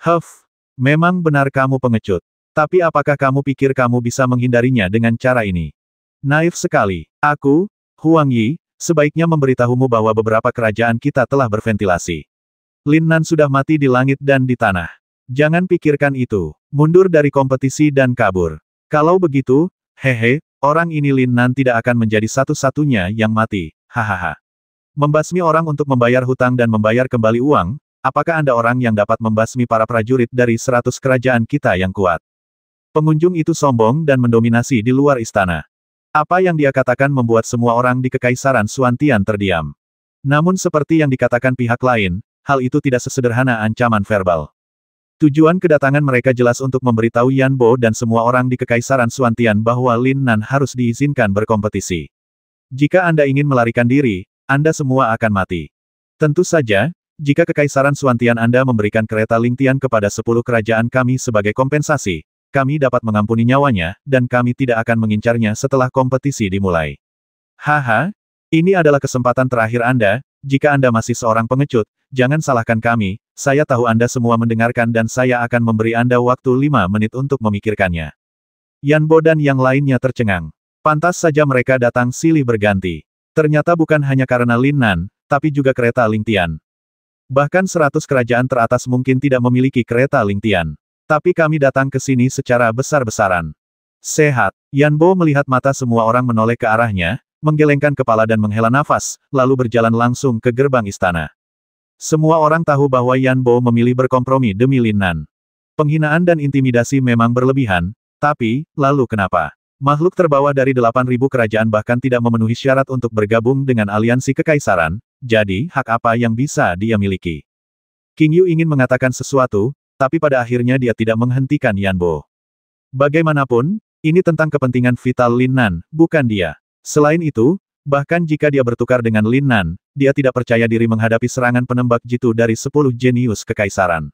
A: Huff, memang benar kamu pengecut. Tapi apakah kamu pikir kamu bisa menghindarinya dengan cara ini? Naif sekali. Aku, Huang Yi, sebaiknya memberitahumu bahwa beberapa kerajaan kita telah berventilasi. Lin Nan sudah mati di langit dan di tanah. Jangan pikirkan itu. Mundur dari kompetisi dan kabur. Kalau begitu, hehe, orang ini Lin Nan tidak akan menjadi satu-satunya yang mati. Hahaha. Membasmi orang untuk membayar hutang dan membayar kembali uang, apakah Anda orang yang dapat membasmi para prajurit dari 100 kerajaan kita yang kuat? Pengunjung itu sombong dan mendominasi di luar istana. Apa yang dia katakan membuat semua orang di Kekaisaran Xuantian terdiam. Namun seperti yang dikatakan pihak lain, hal itu tidak sesederhana ancaman verbal. Tujuan kedatangan mereka jelas untuk memberitahu Yan Bo dan semua orang di Kekaisaran Xuantian bahwa Lin Nan harus diizinkan berkompetisi. Jika Anda ingin melarikan diri, Anda semua akan mati. Tentu saja, jika Kekaisaran Xuantian Anda memberikan kereta Lingtian kepada 10 kerajaan kami sebagai kompensasi, kami dapat mengampuni nyawanya, dan kami tidak akan mengincarnya setelah kompetisi dimulai. Haha, ini adalah kesempatan terakhir Anda, jika Anda masih seorang pengecut, jangan salahkan kami, saya tahu Anda semua mendengarkan dan saya akan memberi Anda waktu 5 menit untuk memikirkannya. Yan Bo dan yang lainnya tercengang. Pantas saja mereka datang silih berganti. Ternyata bukan hanya karena Lin Nan, tapi juga kereta Lingtian. Bahkan 100 kerajaan teratas mungkin tidak memiliki kereta Lingtian. Tapi kami datang ke sini secara besar-besaran. Sehat. Yan Bo melihat mata semua orang menoleh ke arahnya, menggelengkan kepala dan menghela nafas, lalu berjalan langsung ke gerbang istana. Semua orang tahu bahwa Yan Bo memilih berkompromi demi Lin Nan. Penghinaan dan intimidasi memang berlebihan, tapi, lalu kenapa? Makhluk terbawa dari 8.000 kerajaan bahkan tidak memenuhi syarat untuk bergabung dengan aliansi kekaisaran, jadi hak apa yang bisa dia miliki? King Yu ingin mengatakan sesuatu, tapi pada akhirnya dia tidak menghentikan Yan Bo. Bagaimanapun, ini tentang kepentingan vital Lin Nan, bukan dia. Selain itu, bahkan jika dia bertukar dengan Lin Nan, dia tidak percaya diri menghadapi serangan penembak jitu dari 10 jenius kekaisaran.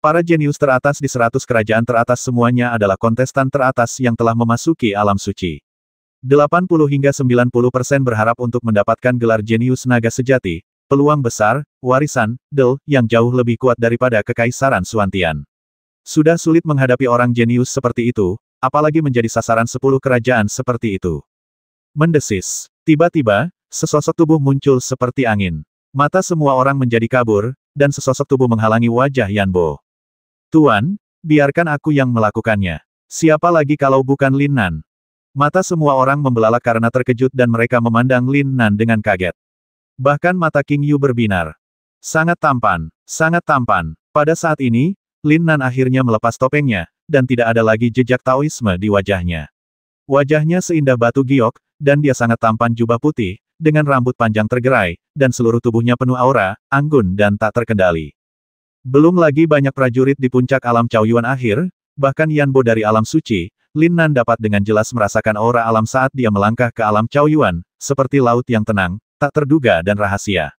A: Para jenius teratas di 100 kerajaan teratas semuanya adalah kontestan teratas yang telah memasuki alam suci. 80 hingga 90% berharap untuk mendapatkan gelar jenius naga sejati, peluang besar, warisan, yang jauh lebih kuat daripada Kekaisaran Xuantian. Sudah sulit menghadapi orang jenius seperti itu, apalagi menjadi sasaran 10 kerajaan seperti itu. Mendesis. Tiba-tiba, sesosok tubuh muncul seperti angin. Mata semua orang menjadi kabur, dan sesosok tubuh menghalangi wajah Yan Bo. Tuan, biarkan aku yang melakukannya. Siapa lagi kalau bukan Lin Nan? Mata semua orang membelalak karena terkejut dan mereka memandang Lin Nan dengan kaget. Bahkan mata King Yu berbinar. Sangat tampan, sangat tampan. Pada saat ini, Lin Nan akhirnya melepas topengnya, dan tidak ada lagi jejak Taoisme di wajahnya. Wajahnya seindah batu giok, dan dia sangat tampan jubah putih, dengan rambut panjang tergerai, dan seluruh tubuhnya penuh aura, anggun dan tak terkendali. Belum lagi banyak prajurit di puncak alam Chaoyuan akhir, bahkan Yanbo dari alam suci, Lin Nan dapat dengan jelas merasakan aura alam saat dia melangkah ke alam Chaoyuan, seperti laut yang tenang, tak terduga dan rahasia.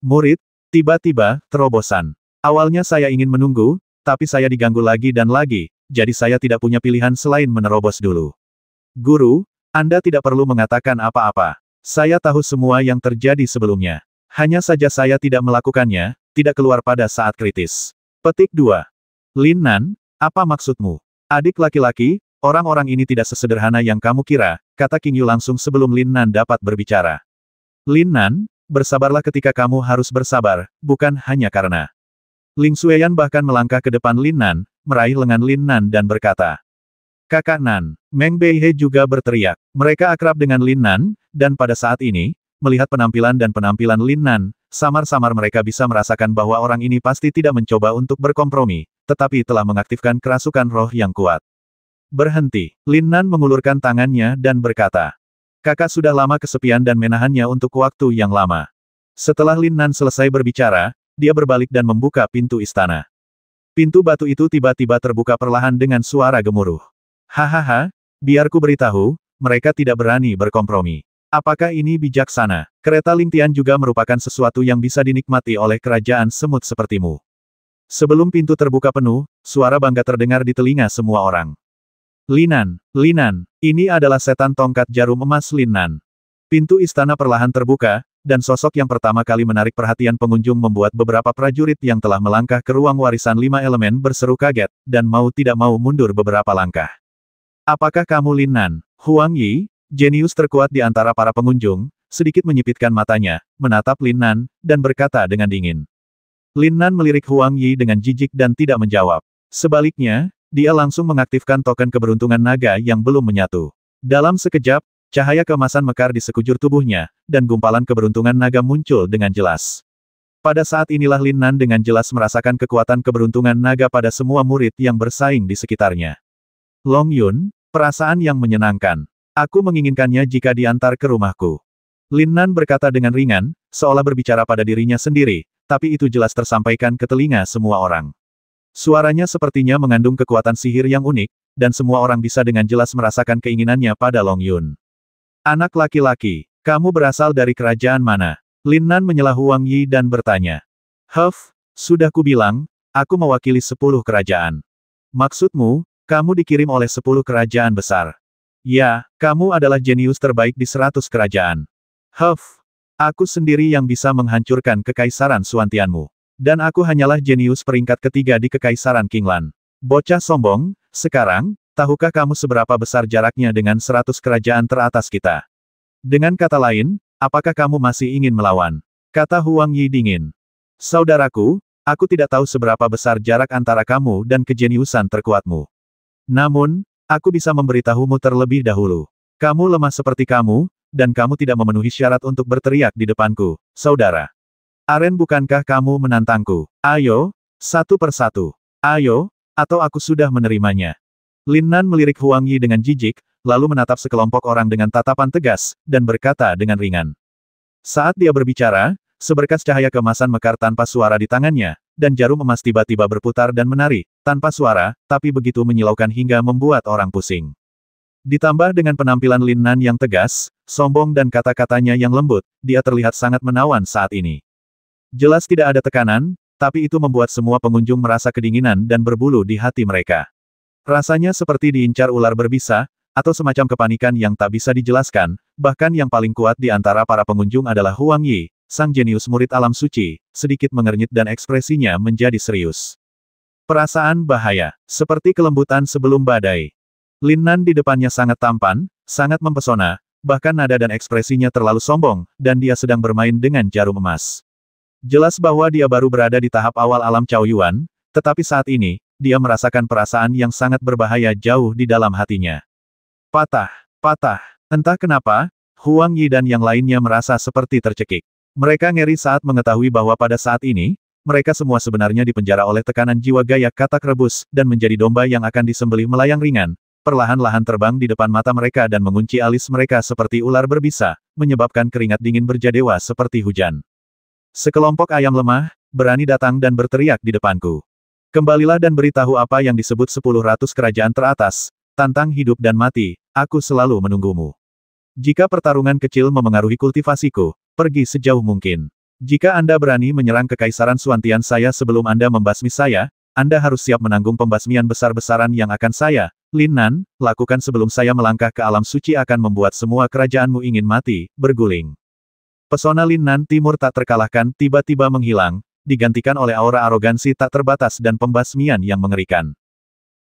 A: Murid, tiba-tiba, terobosan. Awalnya saya ingin menunggu, tapi saya diganggu lagi dan lagi, jadi saya tidak punya pilihan selain menerobos dulu. Guru, Anda tidak perlu mengatakan apa-apa. Saya tahu semua yang terjadi sebelumnya. Hanya saja saya tidak melakukannya, tidak keluar pada saat kritis. Petik 2. Lin Nan, apa maksudmu? Adik laki-laki, orang-orang ini tidak sesederhana yang kamu kira, kata King Yu langsung sebelum Lin Nan dapat berbicara. Lin Nan, bersabarlah ketika kamu harus bersabar, bukan hanya karena. Ling Xueyan bahkan melangkah ke depan Lin Nan, meraih lengan Lin Nan dan berkata, Kakak Nan, Meng Beihe juga berteriak. Mereka akrab dengan Lin Nan, dan pada saat ini, melihat penampilan dan penampilan Lin Nan, samar-samar mereka bisa merasakan bahwa orang ini pasti tidak mencoba untuk berkompromi, tetapi telah mengaktifkan kerasukan roh yang kuat. Berhenti. Lin Nan mengulurkan tangannya dan berkata, Kakak sudah lama kesepian dan menahannya untuk waktu yang lama. Setelah Lin Nan selesai berbicara, dia berbalik dan membuka pintu istana. Pintu batu itu tiba-tiba terbuka perlahan dengan suara gemuruh. Hahaha, biar ku beritahu, mereka tidak berani berkompromi. Apakah ini bijaksana? Kereta Lingtian juga merupakan sesuatu yang bisa dinikmati oleh kerajaan semut sepertimu. Sebelum pintu terbuka penuh, suara bangga terdengar di telinga semua orang. Lin Nan, ini adalah setan tongkat jarum emas Lin Nan. Pintu istana perlahan terbuka, dan sosok yang pertama kali menarik perhatian pengunjung membuat beberapa prajurit yang telah melangkah ke ruang warisan 5 elemen berseru kaget, dan mau tidak mau mundur beberapa langkah. Apakah kamu Lin Nan? Huang Yi, jenius terkuat di antara para pengunjung, sedikit menyipitkan matanya, menatap Lin Nan, dan berkata dengan dingin. Lin Nan melirik Huang Yi dengan jijik dan tidak menjawab. Sebaliknya, dia langsung mengaktifkan token keberuntungan naga yang belum menyatu. Dalam sekejap, cahaya keemasan mekar di sekujur tubuhnya, dan gumpalan keberuntungan naga muncul dengan jelas. Pada saat inilah Lin Nan dengan jelas merasakan kekuatan keberuntungan naga pada semua murid yang bersaing di sekitarnya. Long Yun, perasaan yang menyenangkan. Aku menginginkannya jika diantar ke rumahku. Lin Nan berkata dengan ringan, seolah berbicara pada dirinya sendiri, tapi itu jelas tersampaikan ke telinga semua orang. Suaranya sepertinya mengandung kekuatan sihir yang unik, dan semua orang bisa dengan jelas merasakan keinginannya pada Long Yun. Anak laki-laki, kamu berasal dari kerajaan mana? Lin Nan menyela Huang Yi dan bertanya. Huff, sudah kubilang, aku mewakili 10 kerajaan. Maksudmu, kamu dikirim oleh 10 kerajaan besar. Ya, kamu adalah jenius terbaik di 100 kerajaan. Huff, aku sendiri yang bisa menghancurkan kekaisaran Suantianmu. Dan aku hanyalah jenius peringkat ketiga di kekaisaran Qinglan. Bocah sombong, sekarang, tahukah kamu seberapa besar jaraknya dengan 100 kerajaan teratas kita? Dengan kata lain, apakah kamu masih ingin melawan? Kata Huang Yi dingin. Saudaraku, aku tidak tahu seberapa besar jarak antara kamu dan kejeniusan terkuatmu. Namun, aku bisa memberitahumu terlebih dahulu. Kamu lemah seperti kamu, dan kamu tidak memenuhi syarat untuk berteriak di depanku, saudara. Aren, bukankah kamu menantangku? Ayo, satu persatu. Ayo, atau aku sudah menerimanya. Lin Nan melirik Huang Yi dengan jijik, lalu menatap sekelompok orang dengan tatapan tegas, dan berkata dengan ringan. Saat dia berbicara, seberkas cahaya keemasan mekar tanpa suara di tangannya, dan jarum emas tiba-tiba berputar dan menari, tanpa suara, tapi begitu menyilaukan hingga membuat orang pusing. Ditambah dengan penampilan Lin Nan yang tegas, sombong dan kata-katanya yang lembut, dia terlihat sangat menawan saat ini. Jelas tidak ada tekanan, tapi itu membuat semua pengunjung merasa kedinginan dan berbulu di hati mereka. Rasanya seperti diincar ular berbisa, atau semacam kepanikan yang tak bisa dijelaskan, bahkan yang paling kuat di antara para pengunjung adalah Huang Yi, sang jenius murid alam suci, sedikit mengernyit dan ekspresinya menjadi serius. Perasaan bahaya, seperti kelembutan sebelum badai. Lin Nan di depannya sangat tampan, sangat mempesona, bahkan nada dan ekspresinya terlalu sombong, dan dia sedang bermain dengan jarum emas. Jelas bahwa dia baru berada di tahap awal alam Chaoyuan, tetapi saat ini, dia merasakan perasaan yang sangat berbahaya jauh di dalam hatinya. Patah. Entah kenapa, Huang Yi dan yang lainnya merasa seperti tercekik. Mereka ngeri saat mengetahui bahwa pada saat ini, mereka semua sebenarnya dipenjara oleh tekanan jiwa gaya katak rebus, dan menjadi domba yang akan disembelih melayang ringan, perlahan-lahan terbang di depan mata mereka dan mengunci alis mereka seperti ular berbisa, menyebabkan keringat dingin berjadewa seperti hujan. Sekelompok ayam lemah, berani datang dan berteriak di depanku. Kembalilah dan beritahu apa yang disebut 10 kerajaan teratas, tantang hidup dan mati, aku selalu menunggumu. Jika pertarungan kecil memengaruhi kultivasiku, pergi sejauh mungkin. Jika Anda berani menyerang kekaisaran Suantian saya sebelum Anda membasmi saya, Anda harus siap menanggung pembasmian besar-besaran yang akan saya, Lin Nan, lakukan sebelum saya melangkah ke alam suci akan membuat semua kerajaanmu ingin mati, berguling. Pesona Lin Nan Timur tak terkalahkan tiba-tiba menghilang, digantikan oleh aura arogansi tak terbatas dan pembasmian yang mengerikan.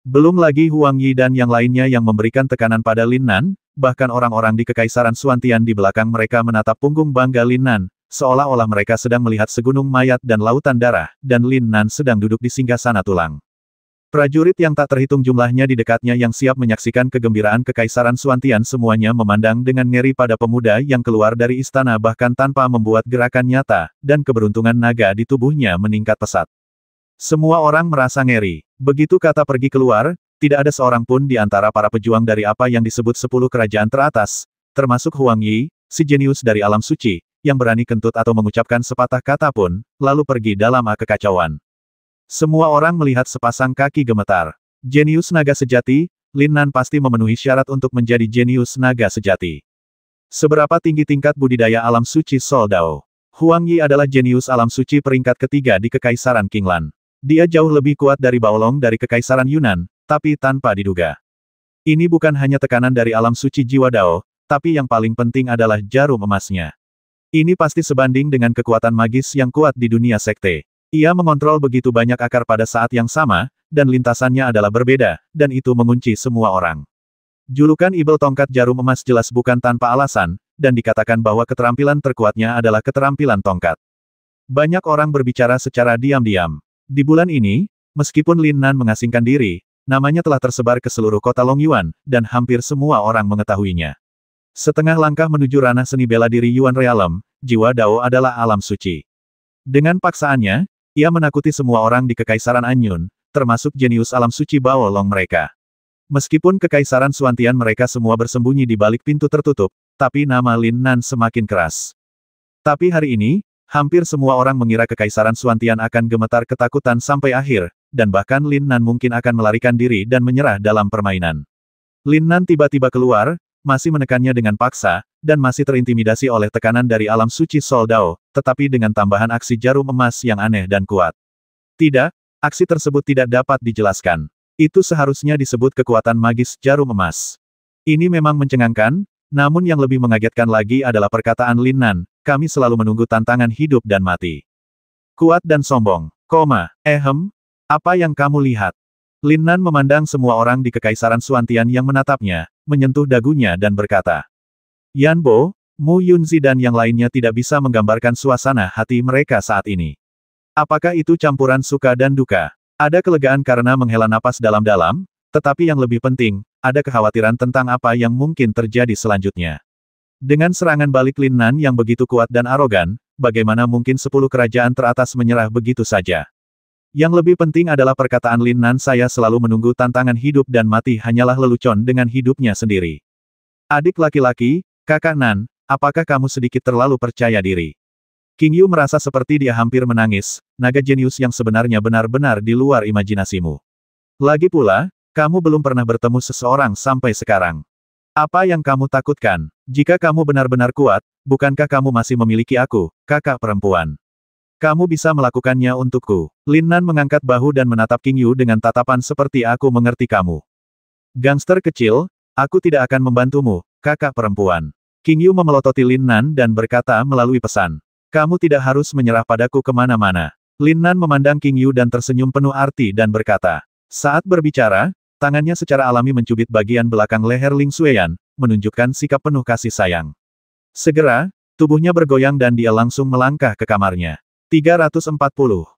A: Belum lagi Huang Yi dan yang lainnya yang memberikan tekanan pada Lin Nan, bahkan orang-orang di kekaisaran Suantian di belakang mereka menatap punggung bangga Lin Nan, seolah-olah mereka sedang melihat segunung mayat dan lautan darah, dan Lin Nan sedang duduk di singgasana tulang. Prajurit yang tak terhitung jumlahnya di dekatnya yang siap menyaksikan kegembiraan kekaisaran Suantian semuanya memandang dengan ngeri pada pemuda yang keluar dari istana bahkan tanpa membuat gerakan nyata, dan keberuntungan naga di tubuhnya meningkat pesat. Semua orang merasa ngeri. Begitu kata pergi keluar, tidak ada seorang pun di antara para pejuang dari apa yang disebut 10 kerajaan teratas, termasuk Huang Yi, si jenius dari alam suci, yang berani kentut atau mengucapkan sepatah kata pun, lalu pergi dalam kekacauan. Semua orang melihat sepasang kaki gemetar. Jenius naga sejati, Lin Nan pasti memenuhi syarat untuk menjadi jenius naga sejati. Seberapa tinggi tingkat budidaya alam suci Sol Dao? Huang Yi adalah jenius alam suci peringkat ketiga di Kekaisaran Qinglan. Dia jauh lebih kuat dari Baolong dari Kekaisaran Yunan, tapi tanpa diduga. Ini bukan hanya tekanan dari alam suci jiwa Dao, tapi yang paling penting adalah jarum emasnya. Ini pasti sebanding dengan kekuatan magis yang kuat di dunia sekte. Ia mengontrol begitu banyak akar pada saat yang sama, dan lintasannya adalah berbeda, dan itu mengunci semua orang. Julukan Ibel Tongkat Jarum Emas jelas bukan tanpa alasan, dan dikatakan bahwa keterampilan terkuatnya adalah keterampilan tongkat. Banyak orang berbicara secara diam-diam. Di bulan ini, meskipun Lin Nan mengasingkan diri, namanya telah tersebar ke seluruh kota Longyuan, dan hampir semua orang mengetahuinya. Setengah langkah menuju ranah seni bela diri Yuan Realm, jiwa Dao adalah alam suci. Dengan paksaannya, ia menakuti semua orang di Kekaisaran Anyun, termasuk jenius alam suci Baolong mereka. Meskipun Kekaisaran Suantian mereka semua bersembunyi di balik pintu tertutup, tapi nama Lin Nan semakin keras. Tapi hari ini, hampir semua orang mengira Kekaisaran Suantian akan gemetar ketakutan sampai akhir, dan bahkan Lin Nan mungkin akan melarikan diri dan menyerah dalam permainan. Lin Nan tiba-tiba keluar, masih menekannya dengan paksa, dan masih terintimidasi oleh tekanan dari alam suci Sol Dao, tetapi dengan tambahan aksi jarum emas yang aneh dan kuat. Tidak, aksi tersebut tidak dapat dijelaskan. Itu seharusnya disebut kekuatan magis jarum emas. Ini memang mencengangkan, namun yang lebih mengagetkan lagi adalah perkataan Lin Nan, kami selalu menunggu tantangan hidup dan mati. Kuat dan sombong, apa yang kamu lihat? Lin Nan memandang semua orang di Kekaisaran Suantian yang menatapnya, menyentuh dagunya dan berkata, Yan Bo, Mu Yunzi dan yang lainnya tidak bisa menggambarkan suasana hati mereka saat ini. Apakah itu campuran suka dan duka? Ada kelegaan karena menghela napas dalam-dalam, tetapi yang lebih penting, ada kekhawatiran tentang apa yang mungkin terjadi selanjutnya. Dengan serangan balik Lin Nan yang begitu kuat dan arogan, bagaimana mungkin 10 kerajaan teratas menyerah begitu saja? Yang lebih penting adalah perkataan Lin Nan saya selalu menunggu tantangan hidup dan mati hanyalah lelucon dengan hidupnya sendiri. Adik laki-laki, Kakak Nan, apakah kamu sedikit terlalu percaya diri? King Yu merasa seperti dia hampir menangis, naga jenius yang sebenarnya benar-benar di luar imajinasimu. Lagi pula, kamu belum pernah bertemu seseorang sampai sekarang. Apa yang kamu takutkan? Jika kamu benar-benar kuat, bukankah kamu masih memiliki aku, kakak perempuan? Kamu bisa melakukannya untukku. Lin Nan mengangkat bahu dan menatap King Yu dengan tatapan seperti aku mengerti kamu. Gangster kecil, aku tidak akan membantumu, kakak perempuan. King Yu memelototi Lin Nan dan berkata melalui pesan. Kamu tidak harus menyerah padaku kemana-mana. Lin Nan memandang King Yu dan tersenyum penuh arti dan berkata. Saat berbicara, tangannya secara alami mencubit bagian belakang leher Ling Xueyan, menunjukkan sikap penuh kasih sayang. Segera, tubuhnya bergoyang dan dia langsung melangkah ke kamarnya. 340.